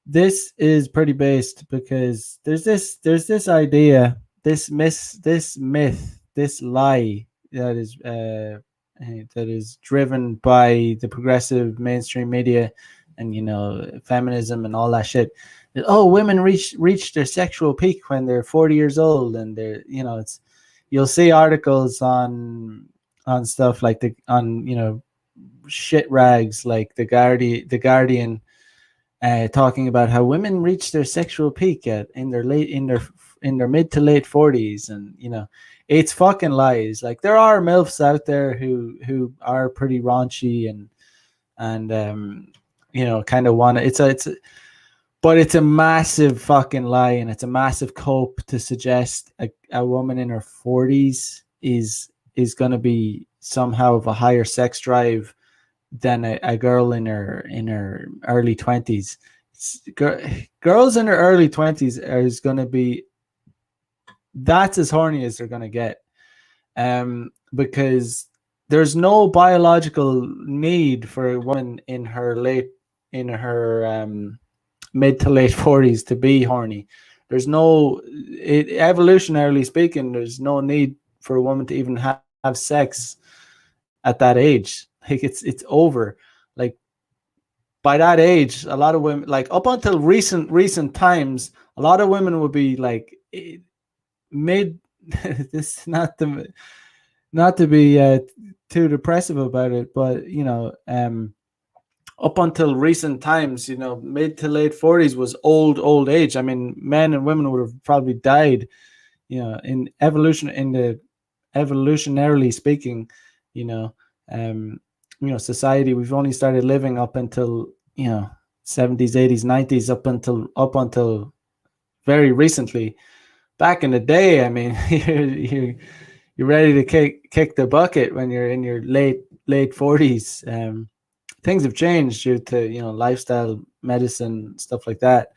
This is pretty based because there's this idea, this myth, this lie that is driven by the progressive mainstream media and feminism and all that shit. That, oh, women reach their sexual peak when they're 40 years old, and they're you'll see articles on stuff like shit rags like the Guardian talking about how women reach their sexual peak in their mid to late 40s, and it's fucking lies. Like, there are MILFs out there who are pretty raunchy and kind of want to. But it's a massive fucking lie, and it's a massive cope to suggest a woman in her 40s is going to be somehow of a higher sex drive than a girl in her early 20s. Girls in her early 20s is going to be, that's as horny as they're going to get, because there's no biological need for a woman in her mid to late 40s to be horny. There's evolutionarily speaking, there's no need for a woman to even have sex at that age. Like, it's over. Like, by that age, a lot of women, like up until recent times, a lot of women would be like mid this not to be too depressive about it, but up until recent times, mid to late 40s was old age. I mean, men and women would have probably died, in evolutionarily speaking, society. We've only started living up until 70s, 80s, 90s, up until very recently. Back in the day, I mean, you're ready to kick the bucket when you're in your late 40s. Things have changed due to lifestyle, medicine, stuff like that.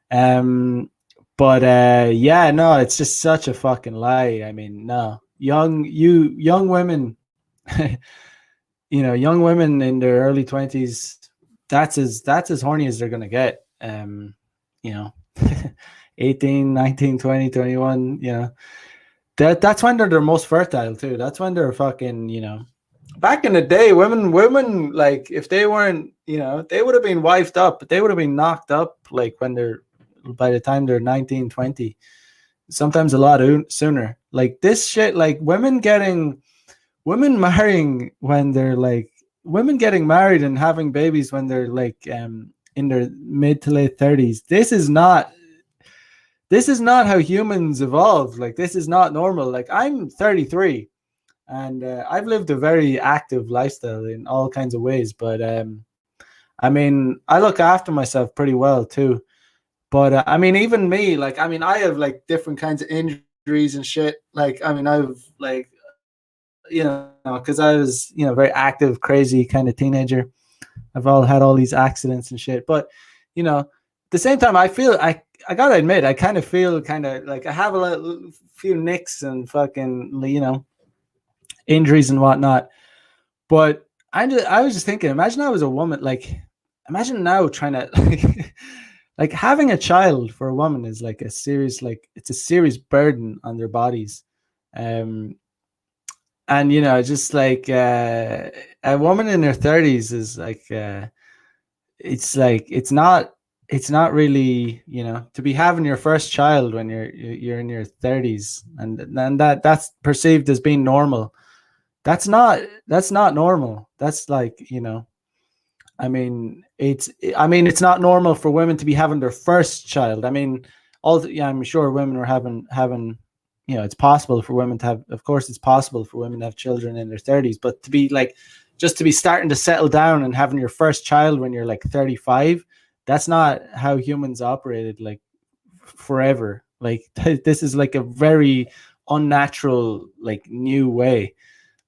But it's just such a fucking lie. I mean, no, young women, young women in their early 20s, that's as horny as they're gonna get. 18, 19, 20, 21, that's when they're most fertile too. That's when they're fucking, back in the day, women, like, if they weren't, they would have been wifed up, they would have been knocked up, like, by the time they're 19, 20, sometimes a lot sooner. Like, this shit, like, women marrying when they're like, women getting married and having babies when they're like in their mid to late 30s. This is not how humans evolved. Like, this is not normal. Like, I'm 33 and I've lived a very active lifestyle in all kinds of ways, but I mean, I look after myself pretty well too. But I mean, even me, like, I mean, I have like different kinds of injuries and shit. Like, I mean, I've like, because I was, very active, crazy kind of teenager. I've all had all these accidents and shit. But, at the same time, I gotta admit, I kind of feel kind of like I have few nicks and fucking, injuries and whatnot. But I was just thinking, imagine I was a woman, like, imagine now trying to like having a child for a woman is like it's a serious burden on their bodies. Um, and just like a woman in her 30s is like it's like it's not really to be having your first child when you're in your 30s, and that's perceived as being normal. That's not normal. That's like, it's not normal for women to be having their first child. I mean, I'm sure women are having, it's possible for women to have, of course, it's possible for women to have children in their 30s, but to be like, just to be starting to settle down and having your first child when you're like 35, that's not how humans operated like forever. Like this is like a very unnatural, like new way.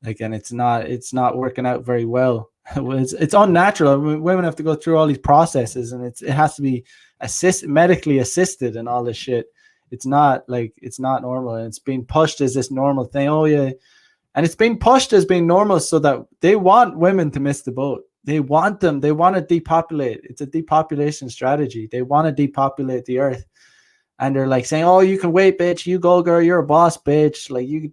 Like, and it's not working out very well. It's unnatural. I mean, women have to go through all these processes, and it has to be medically assisted and all this shit. It's not normal, and it's being pushed as this normal thing. Oh yeah, and it's being pushed as being normal so that they want women to miss the boat. They want to depopulate. It's a depopulation strategy. They want to depopulate the earth, and they're like saying, "Oh, you can wait, bitch. You go, girl. You're a boss, bitch. Like you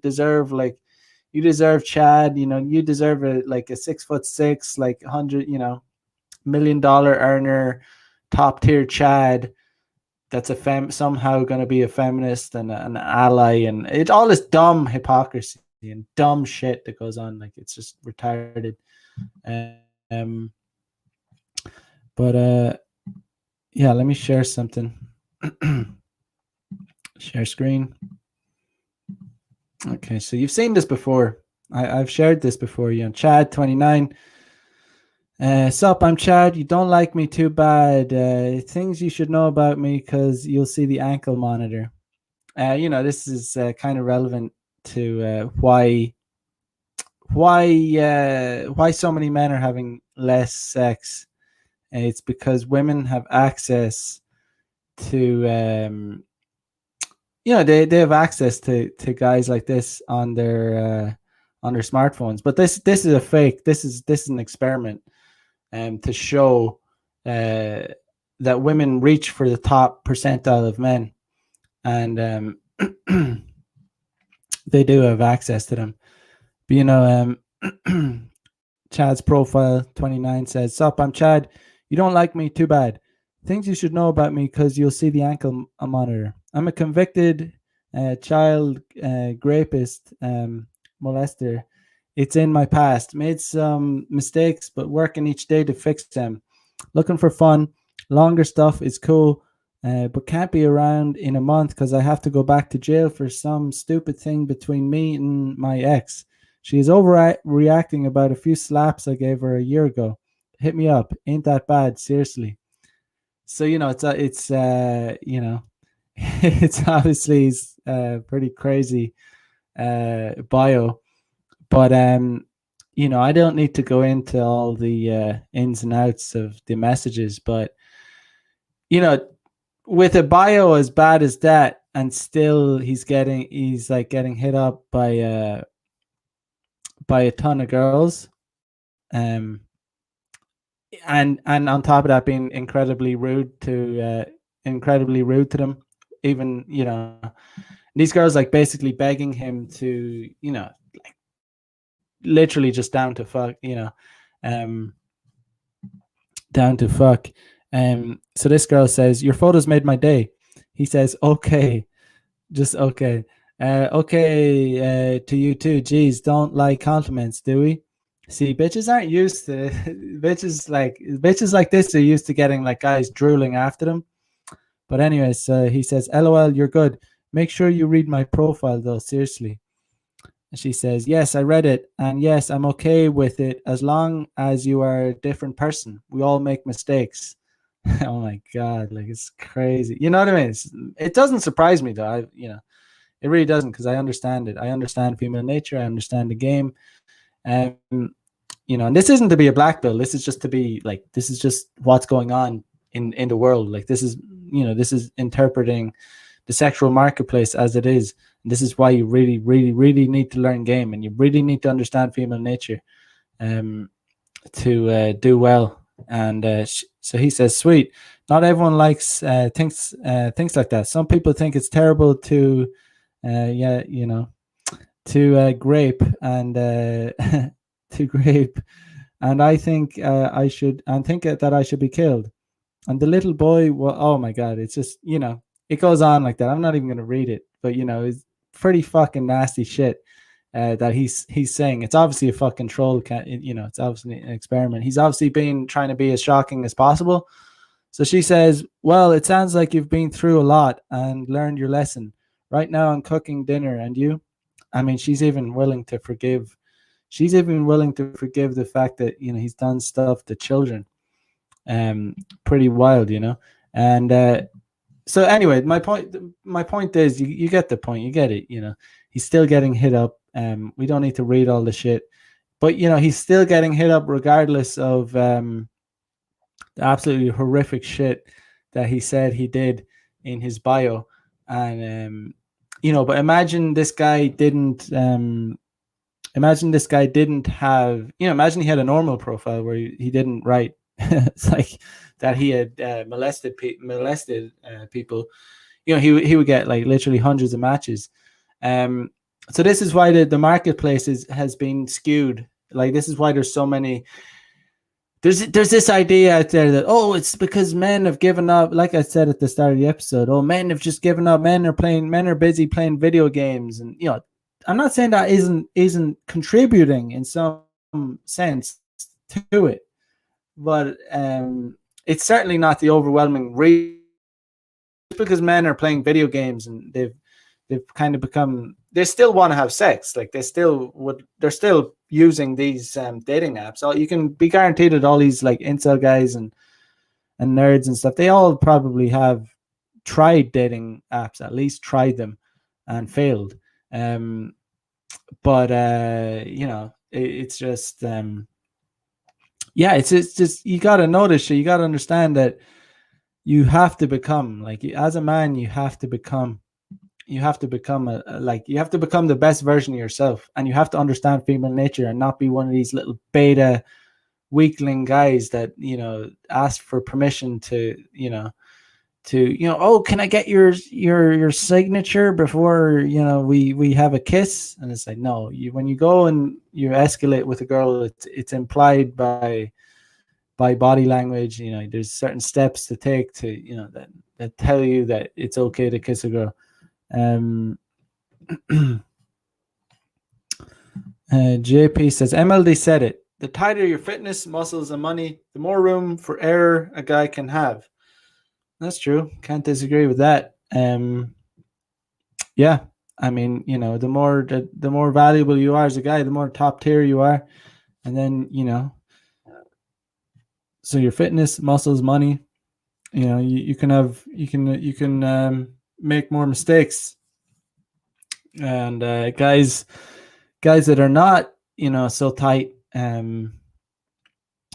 deserve Chad, you deserve a 6'6", like 100, $1 million earner, top tier Chad. That's somehow going to be a feminist and an ally, and it's all this dumb hypocrisy and dumb shit that goes on. Like, it's just retarded. Um, but yeah, let me share something. Share screen. Okay, so you've seen this before. I've shared this before. Chad 29. Sup, I'm Chad. You don't like me too bad. Things you should know about me, because you'll see the ankle monitor. This is kind of relevant to why so many men are having less sex. It's because women have access to they have access to guys like this on their smartphones. But this is a fake. This is an experiment to show that women reach for the top percentile of men, and they do have access to them. But Chad's profile 29 says, "Sup, I'm Chad. You don't like me too bad. Things you should know about me, because you'll see the ankle monitor. I'm a convicted child rapist, molester. It's in my past. Made some mistakes, but working each day to fix them. Looking for fun. Longer stuff is cool, but can't be around in a month because I have to go back to jail for some stupid thing between me and my ex. She is overreacting about a few slaps I gave her a year ago. Hit me up. Ain't that bad. Seriously." So, it's it's obviously pretty crazy bio, but I don't need to go into all the ins and outs of the messages, but with a bio as bad as that, and still he's like getting hit up by a ton of girls, and on top of that, being incredibly rude to them. Even these girls like basically begging him to like literally just down to fuck, down to fuck. So this girl says, "Your photos made my day." He says, "Okay, just okay. Okay, to you too. Geez, don't like compliments, do we?" See, bitches aren't used to bitches like this are used to getting like guys drooling after them. But anyways, he says, "LOL, you're good. Make sure you read my profile though, seriously." And she says, "Yes, I read it, and yes, I'm okay with it as long as you are a different person. We all make mistakes. Oh my god, like it's crazy. You know what I mean? It doesn't surprise me though. It really doesn't, because I understand it. I understand female nature. I understand the game. And this isn't to be a black bill. This is just to be like, this is just what's going on in the world. Like this is interpreting the sexual marketplace as it is. And this is why you really, really, really need to learn game, and you really need to understand female nature to do well. And so he says, sweet. Not everyone thinks like that. Some people think it's terrible to grape and to grape, and I think I should, and think that I should be killed. And the little boy, well, oh my god, it's just, it goes on like that. I'm not even going to read it, but it's pretty fucking nasty shit that he's saying. It's obviously a fucking troll. It's obviously an experiment. He's obviously been trying to be as shocking as possible. So she says, well, it sounds like you've been through a lot and learned your lesson. Right now I'm cooking dinner, and you? I mean, she's even willing to forgive. She's even willing to forgive the fact that he's done stuff to children. Pretty wild, And so anyway, my point is, you get the point. You get it. He's still getting hit up. We don't need to read all the shit, but he's still getting hit up regardless of the absolutely horrific shit that he said he did in his bio. And but imagine this guy didn't have, imagine he had a normal profile where he didn't write it's like that he had molested people. He would get like literally hundreds of matches. So this is why the marketplace has been skewed. Like, this is why there's so many. There's this idea out there that, oh, it's because men have given up. Like I said at the start of the episode, oh, men have just given up. Men are busy playing video games, and I'm not saying that isn't contributing in some sense to it, but it's certainly not the overwhelming reason. Just because men are playing video games and they've kind of become, they still want to have sex. Like they're still using these dating apps. So you can be guaranteed that all these like incel guys and nerds and stuff, they all probably have tried dating apps, at least tried them, and failed. But it's just it's just, you got to notice, you got to understand that you have to become, like, as a man, you have to become you have to become the best version of yourself, and you have to understand female nature and not be one of these little beta weakling guys that ask for permission to oh, can I get your signature before we have a kiss? And it's like, no, when you go and you escalate with a girl, it's implied by body language. There's certain steps to take to that tell you that it's okay to kiss a girl. JP says, MLD said it. The tighter your fitness, muscles, and money, the more room for error a guy can have. That's true. Can't disagree with that. Yeah, I mean, the more valuable you are as a guy, the more top tier you are, and then so your fitness, muscles, money, you can make more mistakes, and guys that are not so tight.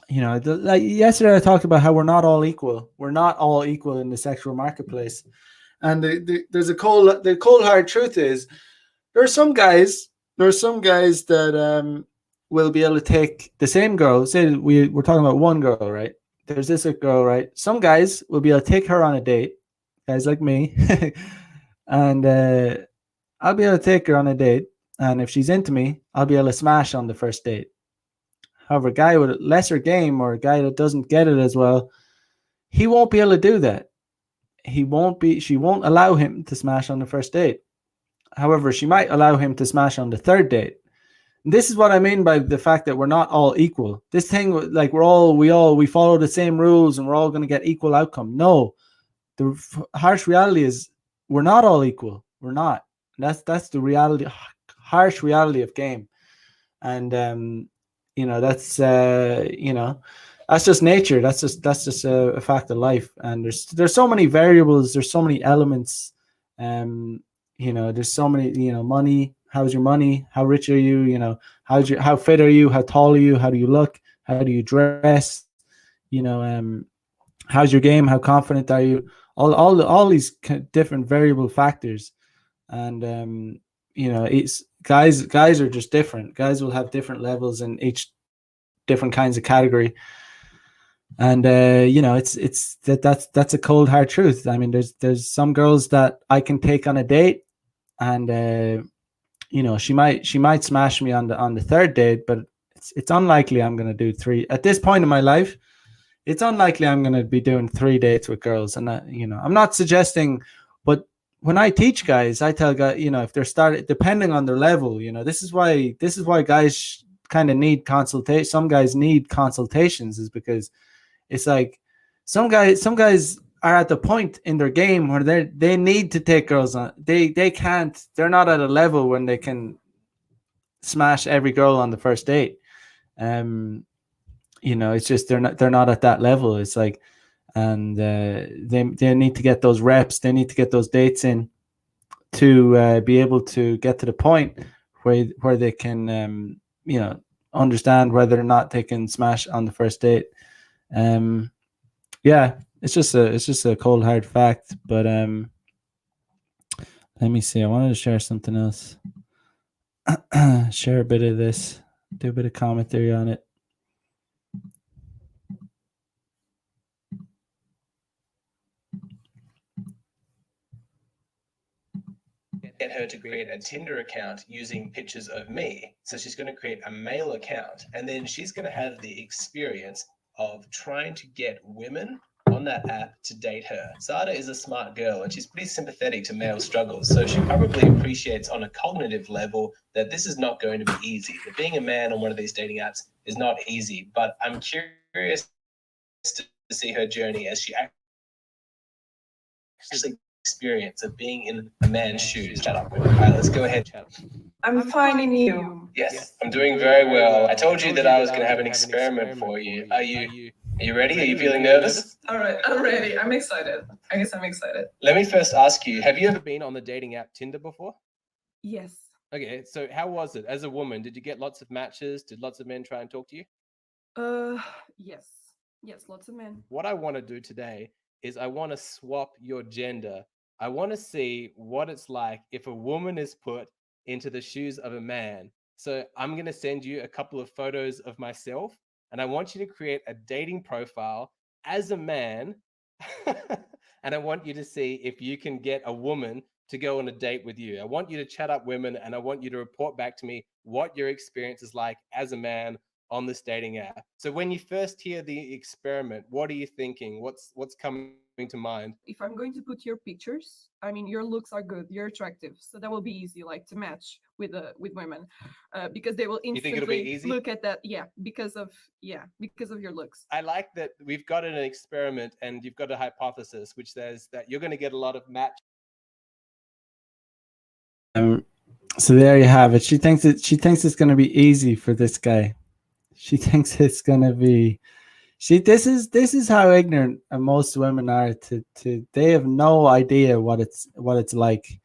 Like yesterday I talked about how we're not all equal. We're not all equal in the sexual marketplace. And the cold hard truth is, there are some guys that will be able to take the same girl. Say we're talking about one girl, right? There's this girl, right? Some guys will be able to take her on a date, guys like me, and I'll be able to take her on a date, and if she's into me, I'll be able to smash on the first date. However, a guy with lesser game, or a guy that doesn't get it as well, he won't be able to do that. She won't allow him to smash on the first date. However, she might allow him to smash on the third date. And this is what I mean by the fact that we're not all equal. This thing, like we follow the same rules and we're all going to get equal outcome. No, the harsh reality is we're not all equal. We're not. That's the reality, harsh reality of game. And that's that's just nature. That's just a fact of life. And there's so many variables. There's so many elements. There's so many. Money. How's your money? How rich are you? How fit are you? How tall are you? How do you look? How do you dress? How's your game? How confident are you? All these different variable factors, and it's guys are just different. Guys will have different levels in each different kinds of category, and that's a cold hard truth. I mean, there's some girls that I can take on a date, and she might smash me on the third date, but it's unlikely I'm going to do three at this point in my life. It's unlikely I'm going to be doing 3 dates with girls, and I'm not suggesting, but when I teach guys, I tell guys, if they're started, depending on their level, this is why guys kind of need consultation. Some guys need consultations, is because it's like some guys are at the point in their game where they need to take girls on. They're not at a level when they can smash every girl on the first date. It's just they're not at that level. It's like, and they need to get those reps. They need to get those dates in to be able to get to the point where they can understand whether or not they can smash on the first date. Yeah, it's just a cold hard fact. But let me see. I wanted to share something else. Share a bit of this. Do a bit of commentary on it. Get her to create a Tinder account using pictures of me. So she's going to create a male account, and then she's going to have the experience of trying to get women on that app to date her. Sada is a smart girl, and she's pretty sympathetic to male struggles. So she probably appreciates on a cognitive level that this is not going to be easy. That being a man on one of these dating apps is not easy. But I'm curious to see her journey as she actually experience of being in a man's shoes. Shut up. All right, let's go ahead. I'm finding you. Yes, I'm doing very well. I told you that I was going to have an experiment for you. Are you ready? Are you feeling nervous? All right, I'm ready. I'm excited. I guess I'm excited. Let me first ask you, have you ever been on the dating app Tinder before? Yes. Okay, so how was it? As a woman, did you get lots of matches? Did lots of men try and talk to you? Yes. Yes, lots of men. What I want to do today is I want to swap your gender. I want to see what it's like if a woman is put into the shoes of a man. So I'm going to send you a couple of photos of myself, and I want you to create a dating profile as a man. And I want you to see if you can get a woman to go on a date with you. I want you to chat up women, and I want you to report back to me what your experience is like as a man on this dating app. So when you first hear the experiment, what are you thinking? What's coming to mind? If I'm going to put your pictures, I mean, your looks are good, you're attractive, so that will be easy, like to match with women, because they will instantly look at that. Yeah, because of your looks. I like that we've got an experiment, and you've got a hypothesis which says that you're going to get a lot of match. So there you have it. She thinks it's going to be easy for this guy. She thinks it's going to be. This is how ignorant most women are to they have no idea what it's like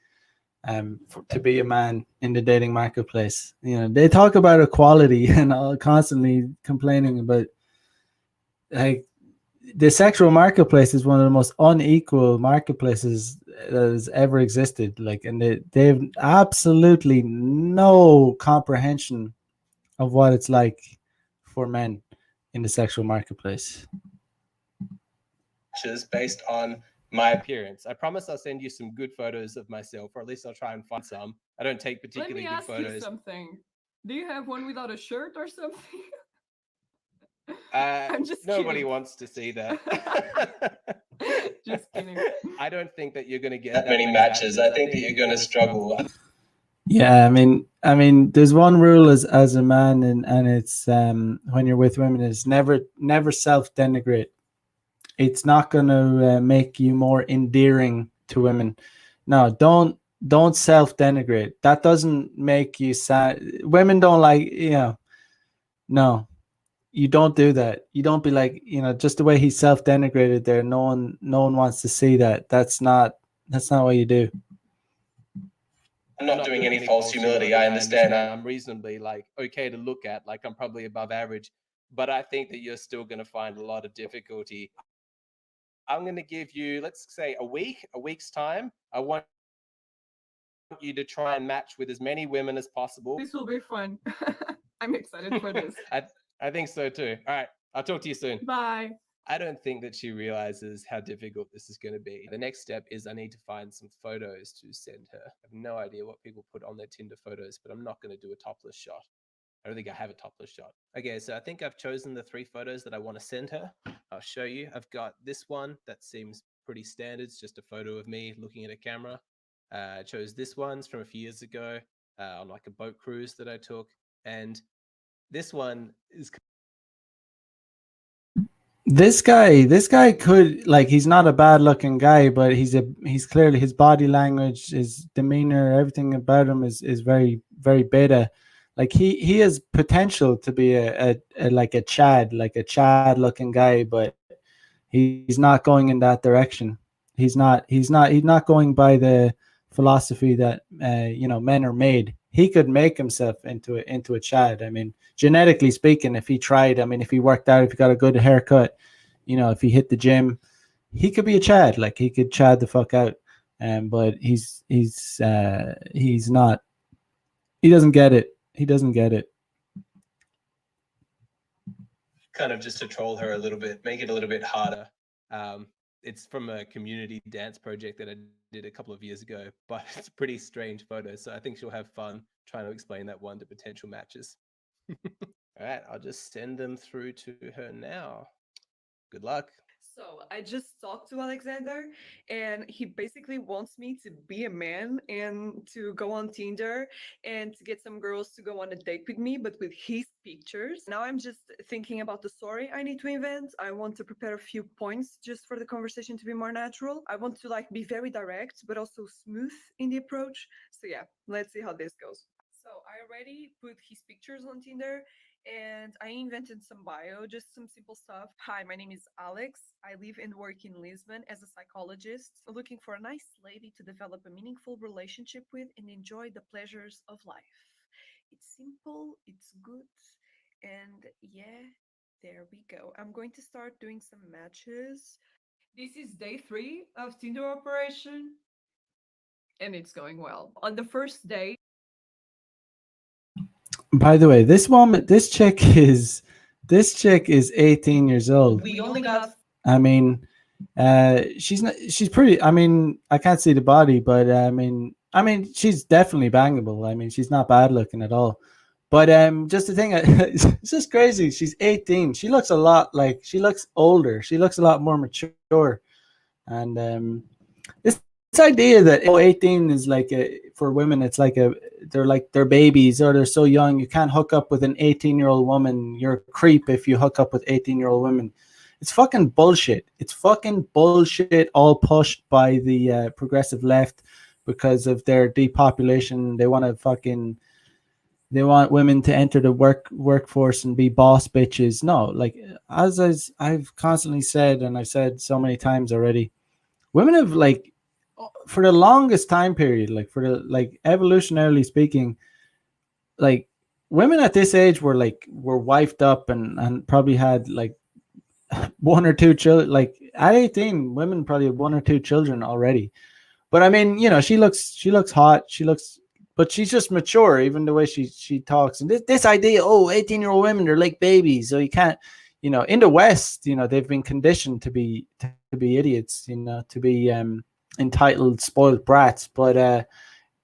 to be a man in the dating marketplace. They talk about equality and all, constantly complaining about, like, the sexual marketplace is one of the most unequal marketplaces that has ever existed. Like, and they have absolutely no comprehension of what it's like for men in the sexual marketplace. Based on my appearance. I promise I'll send you some good photos of myself, or at least I'll try and find some. I don't take particularly good photos. Let me ask you something. Do you have one without a shirt or something? I'm just nobody kidding. Wants to see that. Just kidding. I don't think that you're going to get that many matches. I think that you're going to struggle. Yeah, I mean, there's one rule as a man, and it's when you're with women, is never self-denigrate. It's not going to make you more endearing to women. No, don't self-denigrate. That doesn't make you sad. Women don't like, no. you don't do that. You don't be like, just the way he self-denigrated there. No one wants to see that. That's not what you do. I'm not doing any false humility. I understand. I'm reasonably like okay to look at, like I'm probably above average, but I think that you're still going to find a lot of difficulty. I'm going to give you, let's say, a week's time. I want you to try and match with as many women as possible. This will be fun. I'm excited for this. I think so too. All right, I'll talk to you soon. Bye. I don't think that she realizes how difficult this is going to be. The next step is I need to find some photos to send her. I have no idea what people put on their Tinder photos, but I'm not going to do a topless shot. I don't think I have a topless shot. Okay, so I think I've chosen the 3 photos that I want to send her. I'll show you. I've got this one that seems pretty standard. It's just a photo of me looking at a camera. I chose this one's from a few years ago on like a boat cruise that I took. And this one is... This guy could, like, he's not a bad looking guy, but he's clearly, his body language, his demeanor, everything about him is very, very beta. Like he has potential to be a Chad looking guy, but he's not going in that direction. He's not going by the philosophy that men are made. He could make himself into a Chad. I mean, genetically speaking, if he tried, I mean, if he worked out, if he got a good haircut, if he hit the gym, he could be a Chad. Like he could Chad the fuck out. But he's not. He doesn't get it. He doesn't get it. Kind of just to troll her a little bit, make it a little bit harder. It's from a community dance project that I did a couple of years ago, but it's a pretty strange photo. So I think she'll have fun trying to explain that one to potential matches. All right, I'll just send them through to her now. Good luck. So I just talked to Alexander, and he basically wants me to be a man and to go on Tinder and to get some girls to go on a date with me, but with his pictures. Now I'm just thinking about the story I need to invent. I want to prepare a few points just for the conversation to be more natural. I want to be very direct, but also smooth in the approach. So yeah, let's see how this goes. So I already put his pictures on Tinder, and I invented some bio, just some simple stuff. Hi, my name is Alex. I live and work in Lisbon as a psychologist, looking for a nice lady to develop a meaningful relationship with and enjoy the pleasures of life. It's simple, it's good, and yeah, there we go. I'm going to start doing some matches. This is day 3 of Tinder operation, and it's going well. On the first day, by the way, this chick is 18 years old. we only got... I mean, she's pretty. I mean, I can't see the body, but I mean, she's definitely bangable. I mean, she's not bad looking at all. But just the thing, it's just crazy. She's 18. She looks older. She looks a lot more mature. And this idea that 18 is for women, it's they're babies, or they're so young. You can't hook up with an 18-year-old woman. You're a creep if you hook up with 18-year-old women. It's fucking bullshit. It's fucking bullshit, all pushed by the progressive left because of their depopulation. They want women to enter the workforce and be boss bitches. No, as I've constantly said, and I've said so many times already, women have for the longest time period, evolutionarily speaking, women at this age were wifed up and probably had 1 or 2 children. At 18, women probably have 1 or 2 children already. But I mean, she looks hot. But she's just mature, even the way she talks. And this idea, 18-year-old women, they're like babies, so you can't, in the West, they've been conditioned to be idiots, to be entitled, spoiled brats. But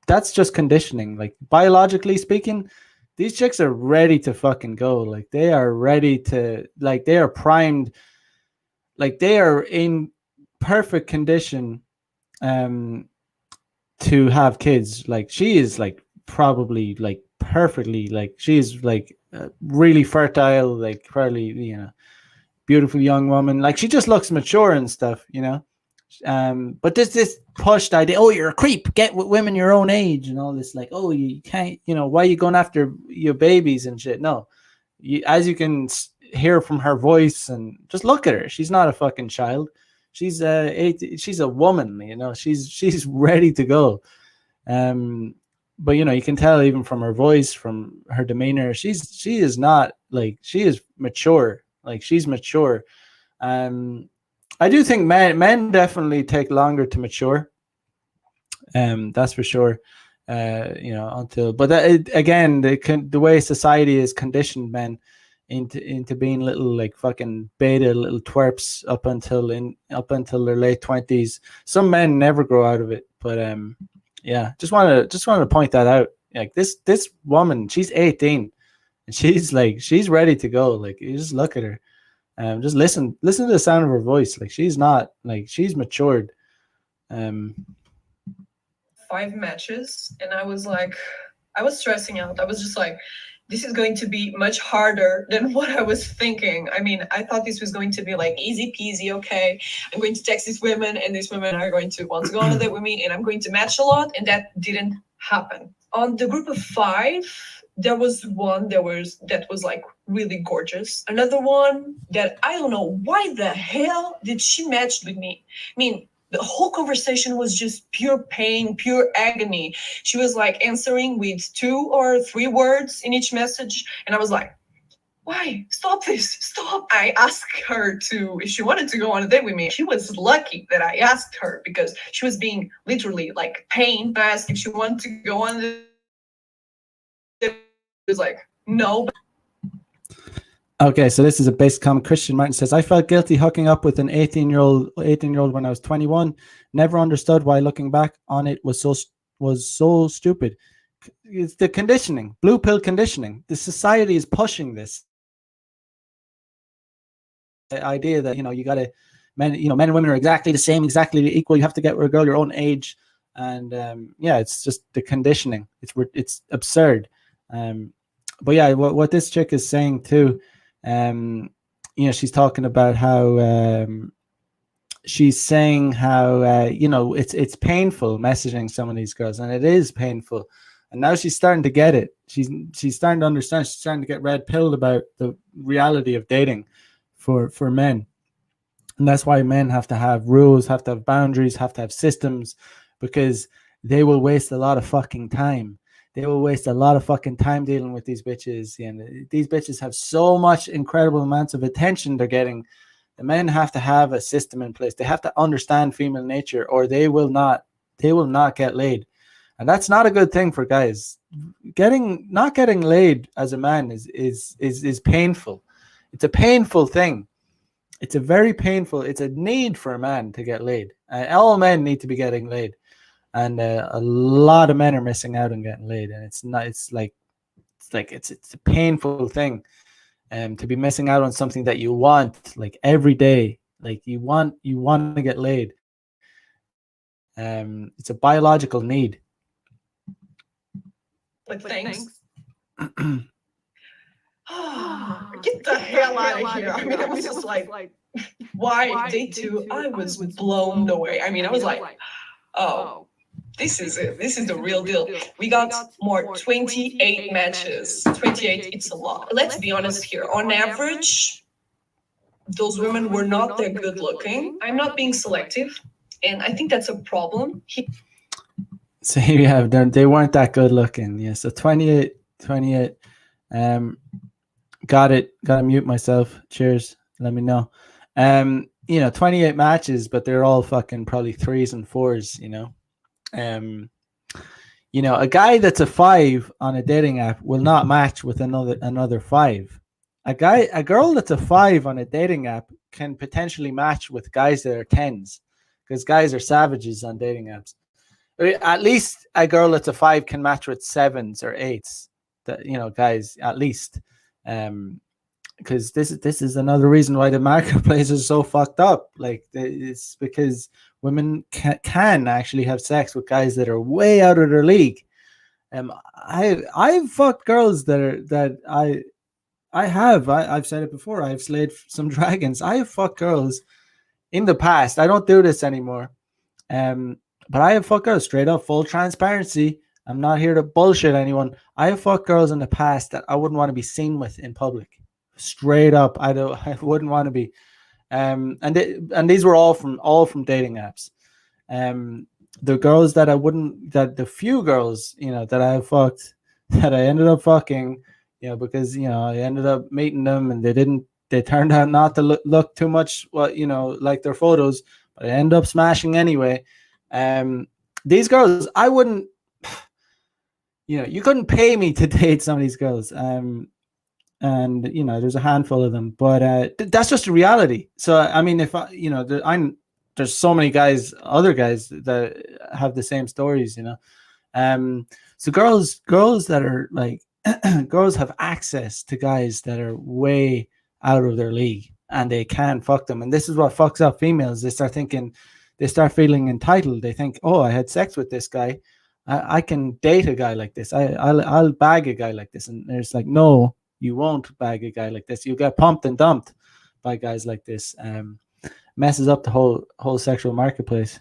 that's just conditioning. Biologically speaking, these chicks are ready to fucking go. They are ready to, they are primed. They are in perfect condition to have kids. She is probably perfectly, she is really fertile, probably, beautiful young woman. She just looks mature and stuff, but this pushed idea, you're a creep, get with women your own age and all this, you can't, why are you going after your babies and shit? No, as you can hear from her voice, and just look at her. She's not a fucking child. She's she's a woman, you know. She's ready to go. But you know, you can tell even from her voice, from her demeanor, she is not like, she is mature. Like, she's mature. I do think men definitely take longer to mature. That's for sure. You know, until, but again, the way society is conditioned men into being little, like, fucking beta little twerps up until their late 20s. Some men never grow out of it, but yeah, just wanted to point that out. Like, this woman, she's 18, and she's ready to go. Like, you just look at her, just listen to the sound of her voice. Like, she's not, like, she's matured. 5 matches, and I was stressing out. I was just like, this is going to be much harder than what I was thinking. I mean, I thought this was going to be like easy peasy. Okay, I'm going to text these women, and these women are going to want to go on a date with me, and I'm going to match a lot, and that didn't happen. On the group of 5, there was one that was like really gorgeous. Another one that I don't know why the hell did she match with me. I mean, the whole conversation was just pure pain, pure agony. She was like answering with 2 or 3 words in each message. And I was like, why? Stop this, stop. I asked her if she wanted to go on a date with me. She was lucky that I asked her, because she was being literally like pain. I asked if she wanted to go on the date. She was like, no. Okay, so this is a basic comment. Christian Martin says, I felt guilty hooking up with an 18-year-old when I was 21. Never understood why looking back on it was so stupid. It's the conditioning, blue pill conditioning. The society is pushing this idea that, you know, you gotta, men and women are exactly the same, exactly equal. You have to get with a girl your own age, and yeah, it's just the conditioning. It's absurd. But yeah, what this chick is saying too. You know, she's talking about how she's saying how you know, it's painful messaging some of these girls, and it is painful. And now she's starting to get it. She's starting to understand. She's starting to get red pilled about the reality of dating for men, and that's why men have to have rules, have to have boundaries, have to have systems, because they will waste a lot of fucking time. They will waste a lot of fucking time dealing with these bitches. And these bitches have so much incredible amounts of attention they're getting. The men have to have a system in place. They have to understand female nature, or they will not get laid. And that's not a good thing for guys. Not getting laid as a man is painful. It's a painful thing. It's a very painful, it's a need for a man to get laid. All men need to be getting laid. And a lot of men are missing out on getting laid, and it's a painful thing, to be missing out on something that you want, like, every day. Like, you want to get laid. It's a biological need. Like, thanks. Get the hell out of here. I mean, I was just like, why day 2? I was blown away. I mean, I was like, oh. This is it. This is the real deal. We got more 28 matches. 28, it's a lot. Let's be honest here. On average, those women were not that good looking. I'm not being selective, and I think that's a problem. So here you have them. They weren't that good looking. Yeah, so 28. Got it. Got to mute myself. Cheers. Let me know. You know, 28 matches, but they're all fucking probably 3s and 4s, you know. You know, a guy that's a 5 on a dating app will not match with another 5. A girl that's a 5 on a dating app can potentially match with guys that are 10s, because guys are savages on dating apps. At least a girl that's a 5 can match with 7s or 8s. That, you know, guys, at least. Because this is another reason why the marketplace is so fucked up. Like, it's because women can actually have sex with guys that are way out of their league. I've fucked girls I've said it before. I've slayed some dragons. I have fucked girls in the past. I don't do this anymore. But I have fucked girls, straight up, full transparency. I'm not here to bullshit anyone. I have fucked girls in the past that I wouldn't want to be seen with in public. straight up. I wouldn't want to be. And these were all from dating apps. The girls that I wouldn't, that the few girls, that I fucked, that I ended up fucking, because I ended up meeting them, and they turned out not to look too much like their photos, but I ended up smashing anyway. These girls, I wouldn't, you couldn't pay me to date some of these girls. And there's a handful of them, but that's just the reality. So I mean, if there's so many other guys that have the same stories, so girls that are like girls have access to guys that are way out of their league, and they can fuck them. And this is what fucks up females. They start feeling entitled. They think, oh, I had sex with this guy, I can date a guy like this. I'll bag a guy like this. And there's like, no, you won't bag a guy like this. You get pumped and dumped by guys like this. Messes up the whole sexual marketplace.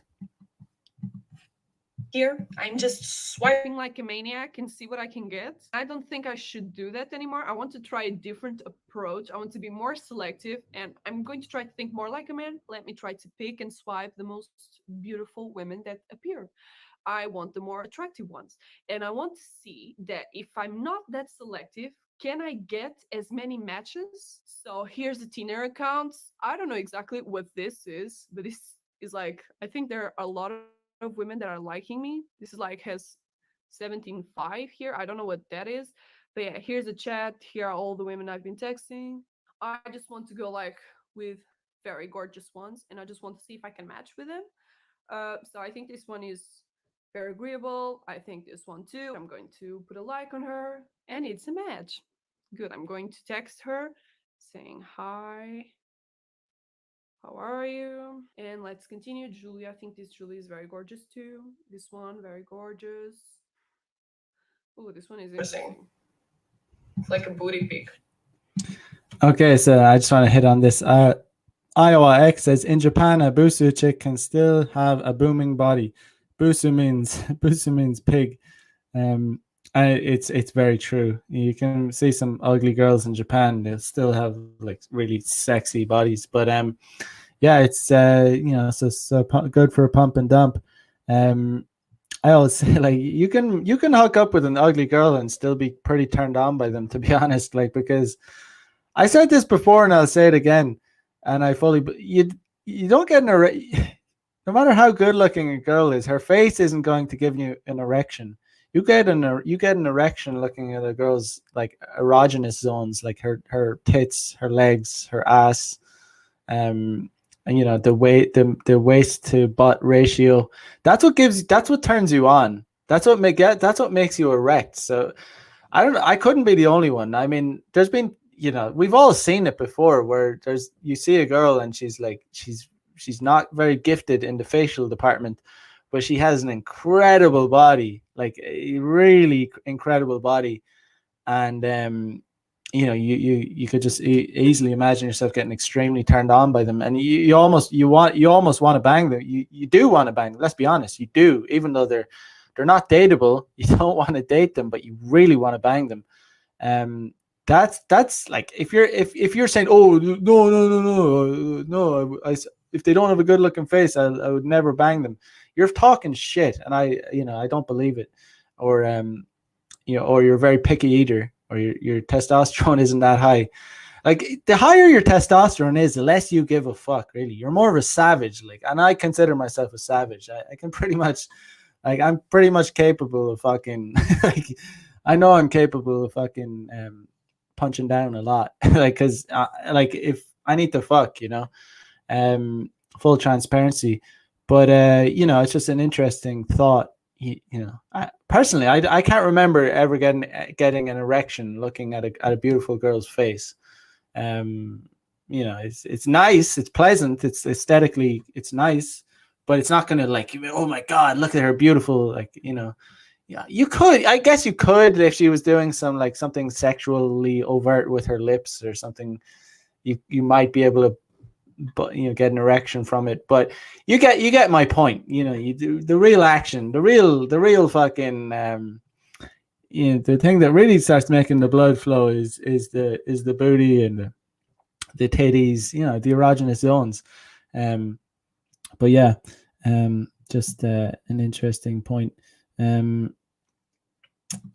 Here, I'm just swiping like a maniac and see what I can get. I don't think I should do that anymore. I want to try a different approach. I want to be more selective, and I'm going to try to think more like a man. Let me try to pick and swipe the most beautiful women that appear. I want the more attractive ones. And I want to see that if I'm not that selective, can I get as many matches? So here's the Tinder accounts. I don't know exactly what this is, but this is like, I think there are a lot of women that are liking me. This is like has 17.5 here. I don't know what that is. But yeah, here's the chat. Here are all the women I've been texting. I just want to go like with very gorgeous ones, and I just want to see if I can match with them. So I think this one is very agreeable. I think this one too. I'm going to put a like on her, and it's a match. Good. I'm going to text her saying hi. How are you? And let's continue. Julie, I think this Julie is very gorgeous too. This one, very gorgeous. Oh, this one is interesting. It's like a booty pic. Okay, so I just want to hit on this. Iowa X says, in Japan, a busu chick can still have a booming body. Busu means pig. And it's very true. You can see some ugly girls in Japan. They'll still have like really sexy bodies. But yeah, it's so good for a pump and dump. I always say, like, you can hook up with an ugly girl and still be pretty turned on by them, to be honest. Like, because I said this before and I'll say it again, and you don't get no matter how good looking a girl is, her face isn't going to give you an erection. You get an erection looking at a girl's like erogenous zones, like her tits, her legs, her ass, and the waist to butt ratio. That's what turns you on. That's what makes you erect. So I couldn't be the only one. I mean, there's been, we've all seen it before, where you see a girl and she's not very gifted in the facial department, but she has an incredible body, like a really incredible body. And you could just easily imagine yourself getting extremely turned on by them, and you almost want to bang them. You do want to bang them. Let's be honest, you do. Even though they're not dateable, you don't want to date them, but you really want to bang them. That's like, if you're saying, oh no, if they don't have a good looking face, I would never bang them, you're talking shit, and I don't believe it. Or or you're a very picky eater, or your testosterone isn't that high. Like, the higher your testosterone is, the less you give a fuck, really. You're more of a savage. Like, and I consider myself a savage. I can pretty much, like, I'm pretty much capable of fucking like, I know I'm capable of fucking punching down a lot. Like, because like, if I need to fuck, full transparency. But it's just an interesting thought. Personally, I can't remember ever getting an erection looking at a beautiful girl's face. It's nice, it's pleasant, it's aesthetically, it's nice, but it's not gonna, like, oh my god, look at her beautiful, like, yeah, I guess you could, if she was doing something sexually overt with her lips or something, you might be able to, but get an erection from it. But you get my point. You do the real action, the real fucking the thing that really starts making the blood flow is the booty and the titties, the erogenous zones. But yeah, just an interesting point.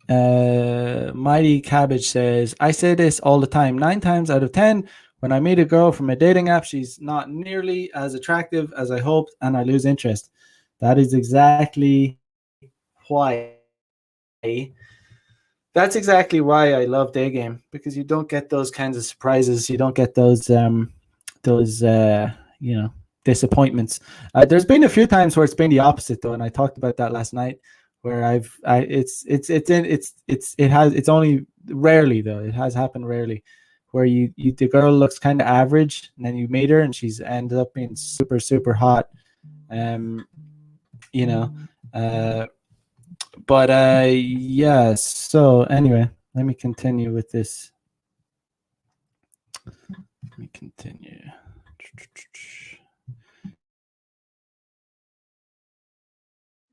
Mighty Cabbage says, I say this all the time. 9 times out of 10, when I meet a girl from a dating app, she's not nearly as attractive as I hoped, and I lose interest. That is exactly why. That's exactly why I love day game, because you don't get those kinds of surprises. You don't get those disappointments. There's been a few times where it's been the opposite though, and I talked about that last night, where it's only rarely though. It has happened rarely, where the girl looks kind of average, and then you meet her and she's ended up being super super hot. You know, but yeah. So anyway, let me continue with this. Let me continue.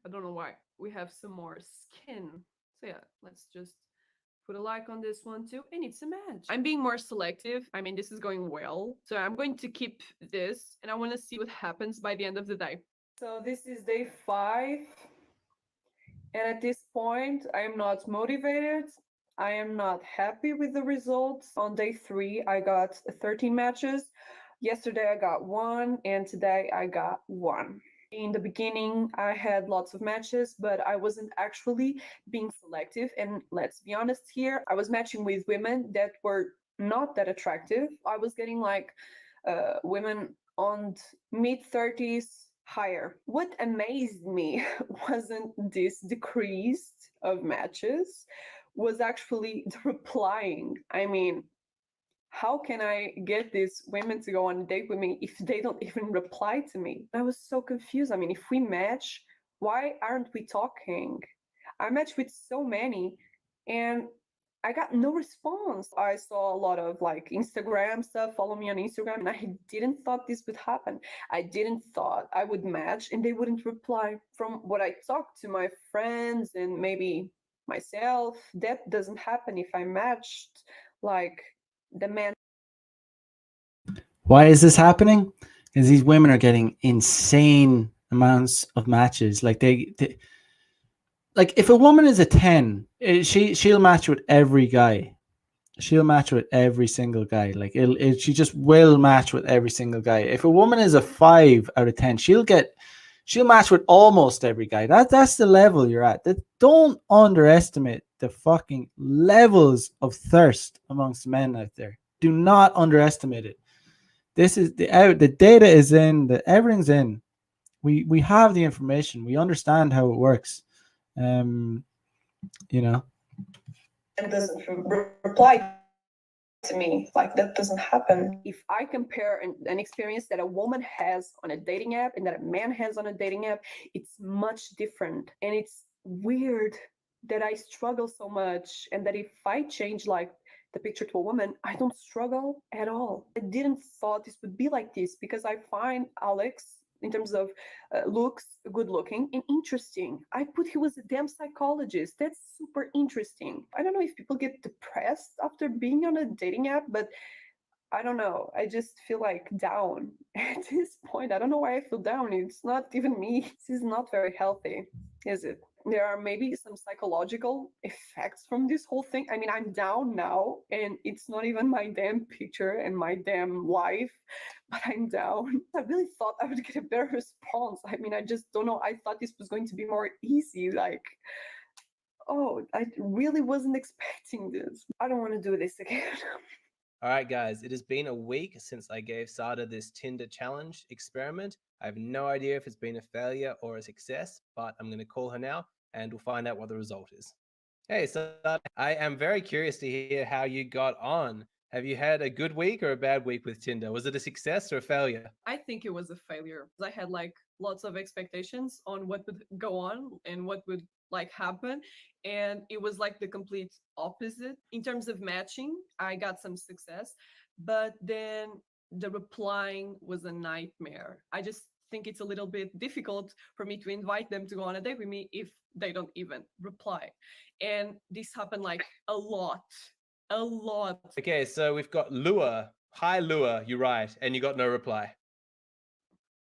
I don't know why. We have some more skin. So yeah, let's just put a like on this one too. And it's a match. I'm being more selective. I mean, this is going well. So I'm going to keep this and I want to see what happens by the end of the day. So this is day 5. And at this point, I am not motivated. I am not happy with the results. On day 3, I got 13 matches. Yesterday, I got 1, and today, I got 1. In the beginning, I had lots of matches, but I wasn't actually being selective. And let's be honest here, I was matching with women that were not that attractive. I was getting like women on mid 30s higher. What amazed me wasn't this decrease of matches, was actually the replying. I mean, how can I get these women to go on a date with me if they don't even reply to me? I was so confused. I mean, if we match, why aren't we talking? I matched with so many and I got no response. I saw a lot of like Instagram stuff, follow me on Instagram, and I didn't thought this would happen. I didn't thought I would match and they wouldn't reply. From what I talked to my friends and maybe myself, that doesn't happen if I matched like the man. Why is this happening? Because these women are getting insane amounts of matches. Like like if a woman is a 10, she'll match with every guy. She'll match with every single guy. Like she just will match with every single guy. If a woman is a 5 out of 10, she'll match with almost every guy. That's the level you're at. Don't underestimate the fucking levels of thirst amongst men out there. Do not underestimate it. This is the data is in, everything's in. We have the information. We understand how it works. And doesn't reply to me. Like, that doesn't happen. If I compare an experience that a woman has on a dating app and that a man has on a dating app, it's much different. And it's weird that I struggle so much, and that if I change like the picture to a woman, I don't struggle at all. I didn't thought this would be like this, because I find Alex, in terms of looks, good looking and interesting. I put he was a damn psychologist. That's super interesting. I don't know if people get depressed after being on a dating app, but I don't know. I just feel like down at this point. I don't know why I feel down. It's not even me. This is not very healthy, is it? There are maybe some psychological effects from this whole thing. I mean, I'm down now, and it's not even my damn picture and my damn life, but I'm down. I really thought I would get a better response. I mean, I just don't know. I thought this was going to be more easy. Like, oh, I really wasn't expecting this. I don't want to do this again. All right, guys, it has been a week since I gave Sada this Tinder challenge experiment. I have no idea if it's been a failure or a success, but I'm going to call her now and we'll find out what the result is. Hey, Sada, I am very curious to hear how you got on. Have you had a good week or a bad week with Tinder? Was it a success or a failure? I think it was a failure. I had like lots of expectations on what would go on and what would like happen, and it was like the complete opposite. In terms of matching, I got some success, but then the replying was a nightmare. I just think it's a little bit difficult for me to invite them to go on a date with me if they don't even reply. And this happened like a lot. Okay, so we've got Lua. Hi, Lua, you write, and you got no reply.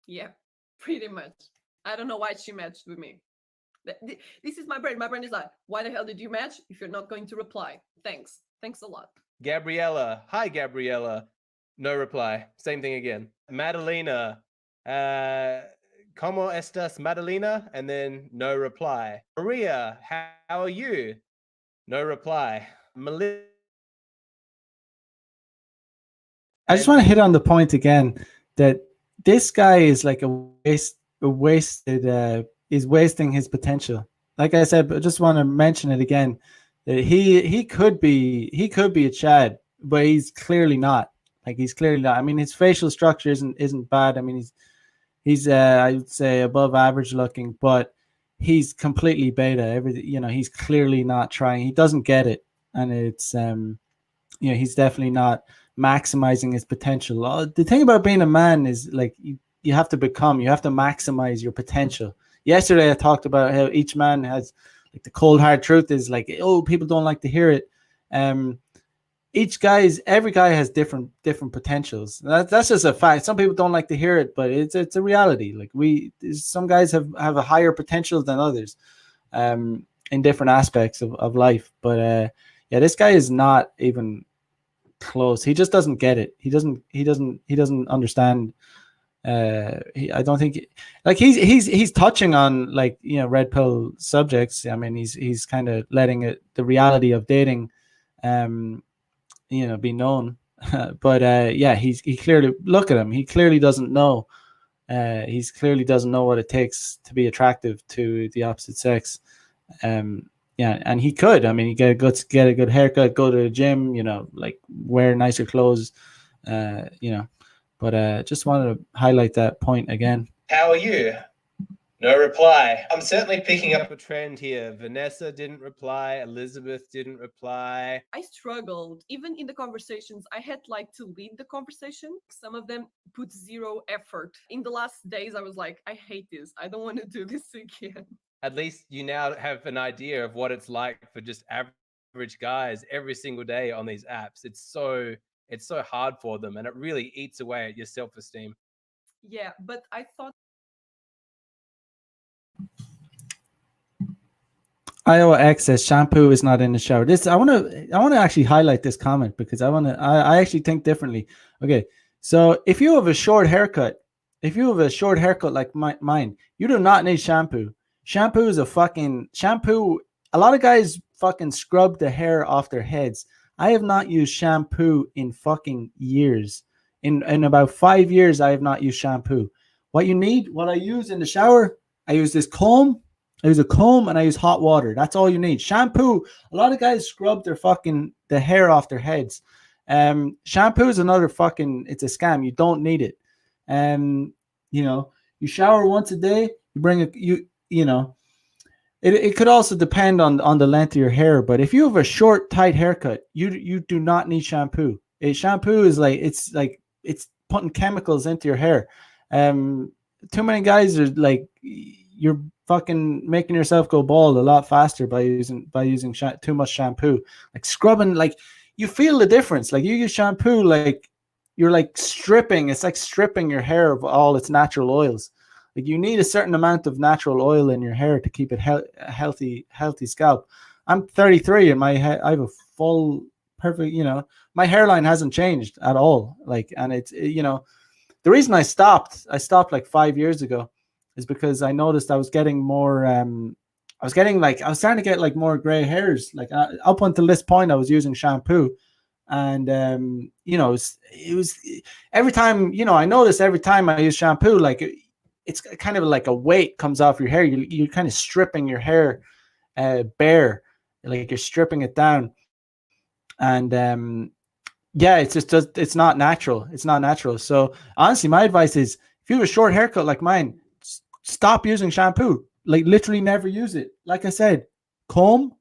Yeah, pretty much. I don't know why she matched with me. This is my brain. My brain is like, why the hell did you match if you're not going to reply? Thanks a lot. Gabriella. Hi, Gabriella. No reply. Same thing again. Madalena. ¿Cómo estás, Madalena? And then no reply. Maria, how are you? No reply. Melissa. I just want to hit on the point again that this guy is like is wasting his potential. Like I said, but I just want to mention it again. That he could be a Chad, but he's clearly not. Like he's clearly not. I mean, his facial structure isn't bad. I mean, he's I would say above average looking, but he's completely beta. Everything, he's clearly not trying. He doesn't get it, and it's he's definitely not maximizing his potential. The thing about being a man is like you have to maximize your potential. Yesterday I talked about how each man has like the cold hard truth is like, oh, people don't like to hear it. Every guy has different potentials. That's just a fact. Some people don't like to hear it, but it's a reality. Like some guys have a higher potential than others in different aspects of life. But yeah, this guy is not even close. He just doesn't get it. He doesn't understand. I don't think like he's touching on like red pill subjects. I mean, he's kind of letting the reality of dating be known. But yeah, he clearly, look at him. He clearly doesn't know. He clearly doesn't know what it takes to be attractive to the opposite sex. Yeah, and he could. I mean, he get a good haircut, go to the gym, like wear nicer clothes, But just wanted to highlight that point again. How are you? No reply. I'm certainly picking up a trend here. Vanessa didn't reply. Elizabeth didn't reply. I struggled. Even in the conversations, I had like to lead the conversation. Some of them put zero effort. In the last days, I was like, I hate this. I don't want to do this again. At least you now have an idea of what it's like for just average guys every single day on these apps. It's so hard for them, and it really eats away at your self-esteem. Yeah, but I thought Iowa X says shampoo is not in the shower. I want to actually highlight this comment because I actually think differently. Okay, so if you have a short haircut like mine, you do not need shampoo. Shampoo is shampoo. A lot of guys fucking scrub the hair off their heads. I have not used shampoo in fucking years. In about 5 years, I have not used shampoo. What I use in the shower, I use this comb. I use a comb and I use hot water. That's all you need. Shampoo. A lot of guys scrub the hair off their heads. Shampoo is another it's a scam. You don't need it. You shower once a day. You bring it could also depend on the length of your hair, but if you have a short, tight haircut, you do not need shampoo. Shampoo is it's putting chemicals into your hair. Too many guys are like, you're fucking making yourself go bald a lot faster by using too much shampoo. Like scrubbing, like you feel the difference. Like you use shampoo, like you're like stripping. It's like stripping your hair of all its natural oils. Like you need a certain amount of natural oil in your hair to keep it a healthy scalp. I'm 33 and I have a full perfect, my hairline hasn't changed at all. Like, and it's, the reason I stopped like 5 years ago is because I noticed I was getting more, I was starting to get like more gray hairs. Like up until this point, I was using shampoo. And, it was every time, I noticed every time I use shampoo, like it's kind of like a weight comes off your hair. You're kind of stripping your hair bare, like you're stripping it down. And yeah, it's not natural. It's not natural. So honestly, my advice is if you have a short haircut like mine, stop using shampoo. Like literally never use it. Like I said, comb,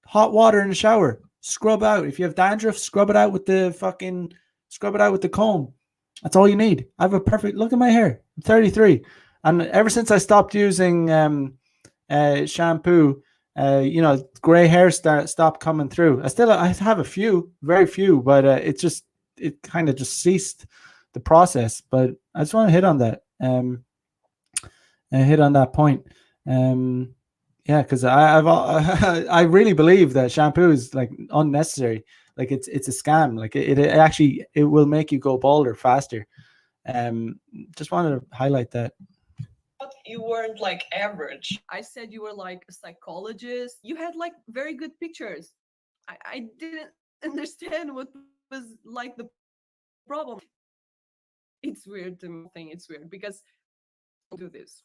hot water in the shower, scrub out. If you have dandruff, scrub it out with the comb. That's all you need. I have a perfect look at my hair. I'm 33, and ever since I stopped using shampoo, gray hair stopped coming through. I have a few, very few, but it kind of just ceased the process. But I just want to hit on that. Hit on that point. Yeah, because I really believe that shampoo is like unnecessary. Like it's a scam. Like it actually it will make you go balder faster. Just wanted to highlight that. You weren't like average. I said you were like a psychologist. You had like very good pictures. I didn't understand what was like the problem. It's weird to me. Think it's weird because do this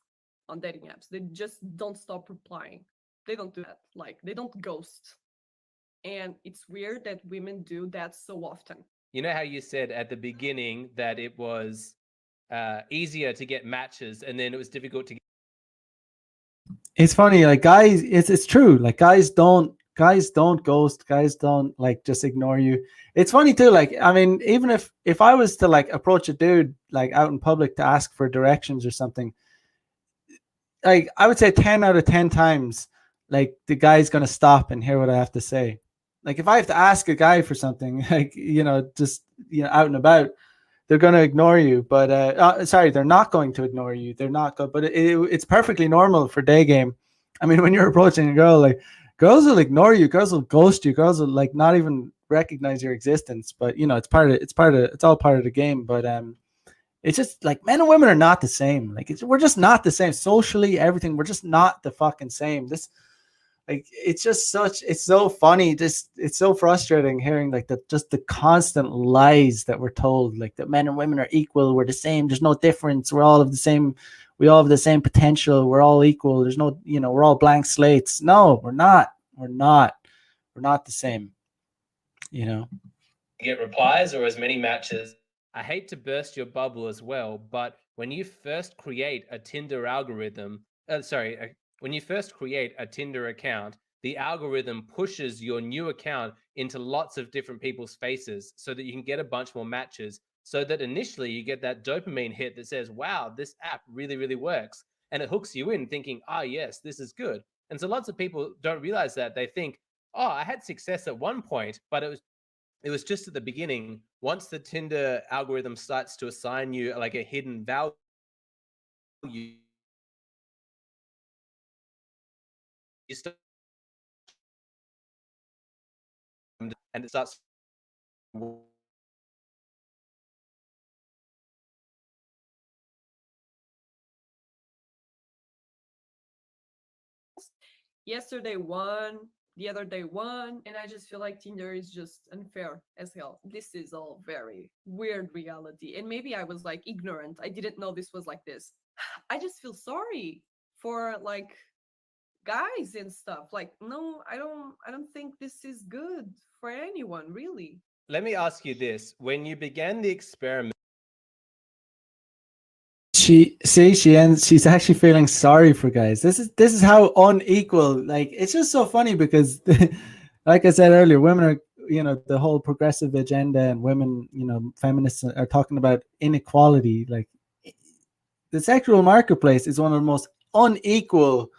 on dating apps. They just don't stop replying. They don't do that. Like they don't ghost. And it's weird that women do that so often. You know how you said at the beginning that it was easier to get matches and then it was difficult to get. It's funny, like guys, it's true. Like guys don't ghost, guys don't like just ignore you. It's funny too, like I mean, even if I was to like approach a dude like out in public to ask for directions or something, like I would say 10 out of 10 times, like the guy's gonna stop and hear what I have to say. Like if I have to ask a guy for something, like just out and about, they're going to ignore you. But sorry, they're not going to ignore you. They're not good. But it's perfectly normal for day game. I mean, when you're approaching a girl, like girls will ignore you, girls will ghost you, girls will like not even recognize your existence. But it's all part of the game. But it's just like men and women are not the same. Like we're just not the same socially. Everything, we're just not the fucking same. It's so funny. It's so frustrating hearing like the constant lies that we're told, like that men and women are equal, we're the same, there's no difference, we all have the same potential, we're all equal, there's no, we're all blank slates. No, we're not the same. Get replies or as many matches. I hate to burst your bubble as well, but when you first create a Tinder algorithm, when you first create a Tinder account, the algorithm pushes your new account into lots of different people's faces so that you can get a bunch more matches, so that initially you get that dopamine hit that says, wow, this app really, really works. And it hooks you in thinking, yes, this is good. And so lots of people don't realize that. They think, I had success at one point, but it was just at the beginning. Once the Tinder algorithm starts to assign you like a hidden value, you start, and it starts. Yesterday one, the other day one, and I just feel like Tinder is just unfair as hell. This is all very weird reality. And maybe I was like ignorant. I didn't know this was like this. I just feel sorry for like guys and stuff. Like, no, I don't think this is good for anyone, really. Let me ask you this. When you began the experiment, she's actually feeling sorry for guys. This is how unequal. Like it's just so funny because like I said earlier, women are, the whole progressive agenda, and women, feminists are talking about inequality. Like the sexual marketplace is one of the most unequal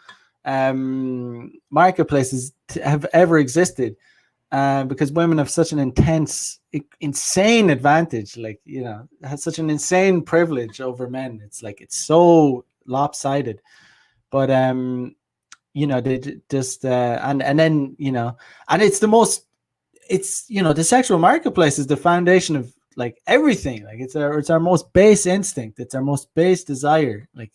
marketplaces to have ever existed, because women have such an insane advantage, like has such an insane privilege over men. It's like it's so lopsided. But they just and then and it's the sexual marketplace is the foundation of like everything. Like it's our most base instinct, it's our most base desire, like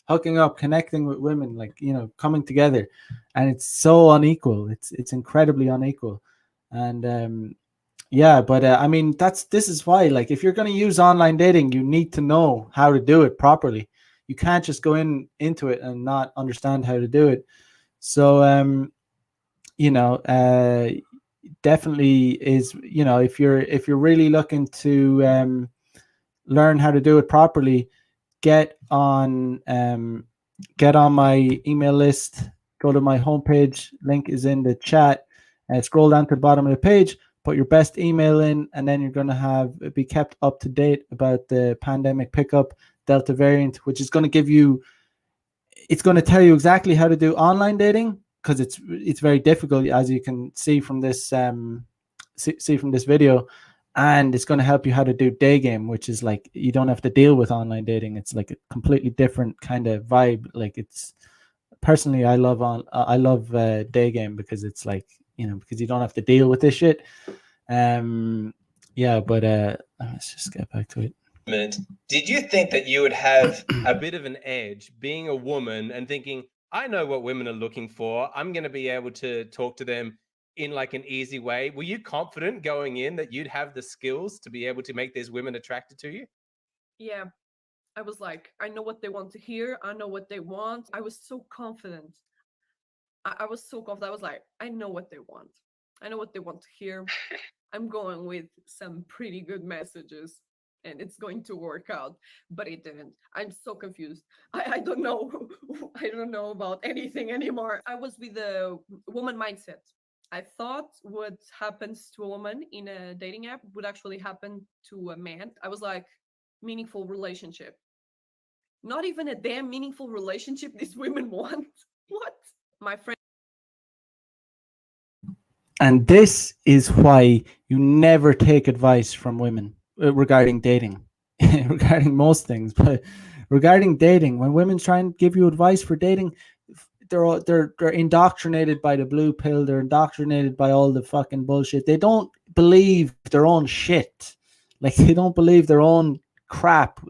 hooking up, connecting with women, like coming together. And it's so unequal. It's incredibly unequal. And but I mean, this is why, like, if you're going to use online dating, you need to know how to do it properly. You can't just go into it and not understand how to do it. So definitely is, if you're really looking to learn how to do it properly, get on my email list. Go to my homepage. Link is in the chat. Scroll down to the bottom of the page. put your best email in, and then you're going to be kept up to date about the pandemic pickup Delta variant, which is going to it's going to tell you exactly how to do online dating, because it's very difficult, as you can see from this see from this video. And it's going to help you how to do day game, which is like, you don't have to deal with online dating. It's like a completely different kind of vibe. Like, it's personally, I love day game, because it's like, because you don't have to deal with this shit. Yeah, but let's just get back to it. Did you think that you would have a bit of an edge being a woman and thinking, I know what women are looking for, I'm going to be able to talk to them in like an easy way? Were you confident going in that you'd have the skills to be able to make these women attracted to you? Yeah, I was like, I know what they want to hear. I know what they want. I was so confident. I was so confident. I was like, I know what they want. I know what they want to hear. I'm going with some pretty good messages, and it's going to work out. But it didn't. I'm so confused. I don't know. I don't know about anything anymore. I was with a woman mindset. I thought what happens to a woman in a dating app would actually happen to a man. I was like, meaningful relationship. Not even a damn meaningful relationship these women want. What? My friend. And this is why you never take advice from women regarding dating, regarding most things, but regarding dating, when women try and give you advice for dating, they're indoctrinated by the blue pill. They're indoctrinated by all the fucking bullshit. They don't believe their own shit. Like, they don't believe their own crap.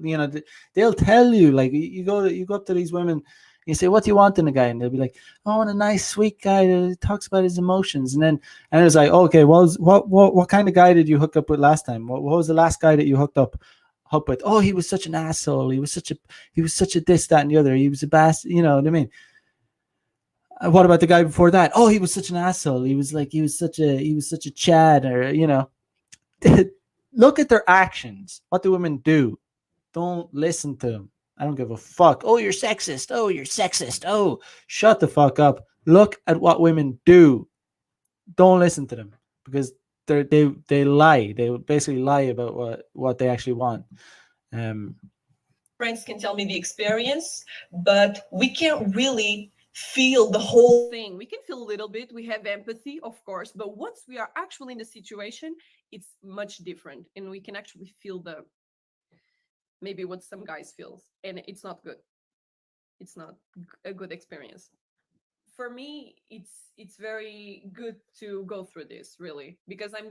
They'll tell you, like, you go up to these women, you say, what do you want in a guy? And they'll be like, I want a nice, sweet guy that talks about his emotions. And it's like, okay, what kind of guy did you hook up with last time? What was the last guy that you hooked up with? Oh, he was such an asshole. He was such a this, that, and the other. He was a bastard. You know what I mean? What about the guy before that? Oh, he was such an asshole. He was such a Chad, or look at their actions. What do women do? Don't listen to them. I don't give a fuck. Oh, you're sexist. Oh, you're sexist. Oh, shut the fuck up. Look at what women do. Don't listen to them, because they lie. They basically lie about what they actually want. Friends can tell me the experience, but we can't really feel the whole thing. We can feel a little bit. We have empathy, of course, but once we are actually in the situation, it's much different, and we can actually feel maybe what some guys feel, and it's not good. It's not a good experience. For me, it's very good to go through this, really, because I'm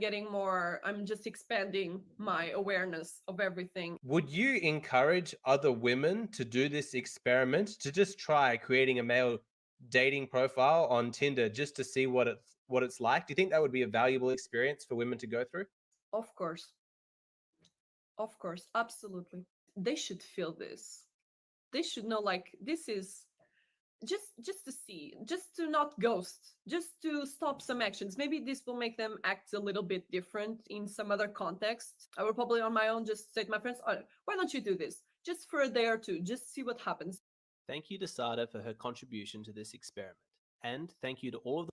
just expanding my awareness of everything. Would you encourage other women to do this experiment, to just try creating a male dating profile on Tinder just to see what it's like? Do you think that would be a valuable experience for women to go through? Of course, absolutely. They should feel this. They should know, like, this is just to see, just to not ghost, just to stop some actions. Maybe this will make them act a little bit different in some other context. I will probably on my own just say to my friends, oh, why don't you do this just for a day or two, just see what happens. Thank you to Sada for her contribution to this experiment, and thank you to all of the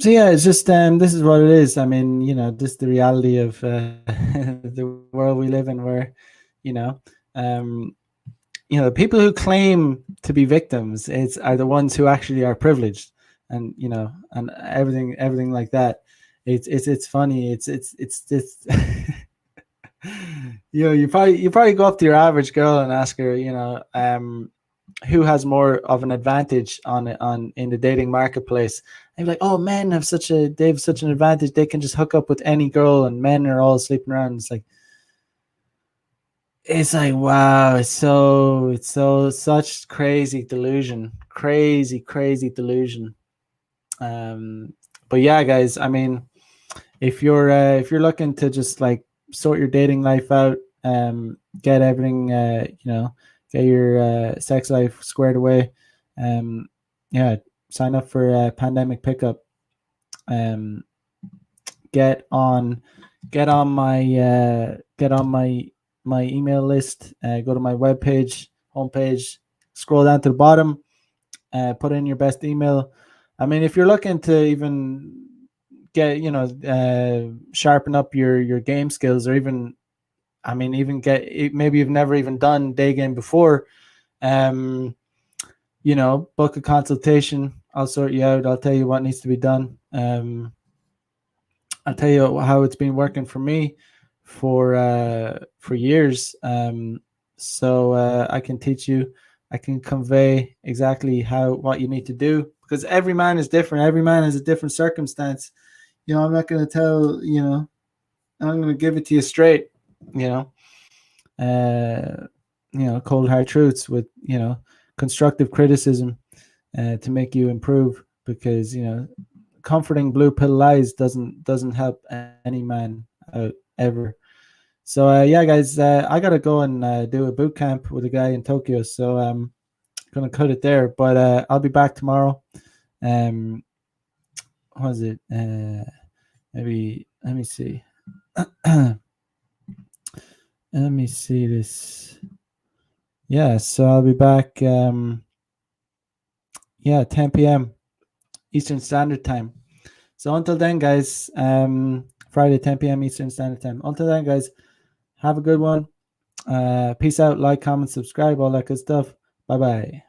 So yeah, it's just this is what it is. I mean, this is the reality of the world we live in, where people who claim to be victims are the ones who actually are privileged, and and everything like that. It's funny. It's you probably go up to your average girl and ask her, who has more of an advantage in the dating marketplace. And you're like, oh, men have such an advantage. They can just hook up with any girl, and men are all sleeping around. It's like, wow, it's such crazy delusion. Crazy delusion. But yeah, guys, I mean, if you're looking to just like sort your dating life out, get everything, get your sex life squared away, sign up for Pandemic Pickup. Get on my email list. Go to my homepage, scroll down to the bottom, put in your best email, I mean, if you're looking to even get, sharpen up your game skills, or even, I mean, even get, maybe you've never even done day game before, book a consultation. I'll sort you out. I'll tell you what needs to be done. I'll tell you how it's been working for me for years. So I can teach you. I can convey exactly what you need to do, because every man is different. Every man has a different circumstance. I'm not going to tell. I'm going to give it to you straight. Cold hard truths with constructive criticism to make you improve, because comforting blue pill lies doesn't help any man out ever. So yeah, guys, I gotta go and do a boot camp with a guy in Tokyo, so I'm gonna cut it there. But I'll be back tomorrow. What was it? Maybe, let me see. Let me see this. Yeah, so I'll be back. 10 p.m. Eastern Standard Time. So until then, guys, Friday, 10 p.m. Eastern Standard Time. Until then, guys, have a good one. Peace out. Like, comment, subscribe, all that good stuff. Bye-bye.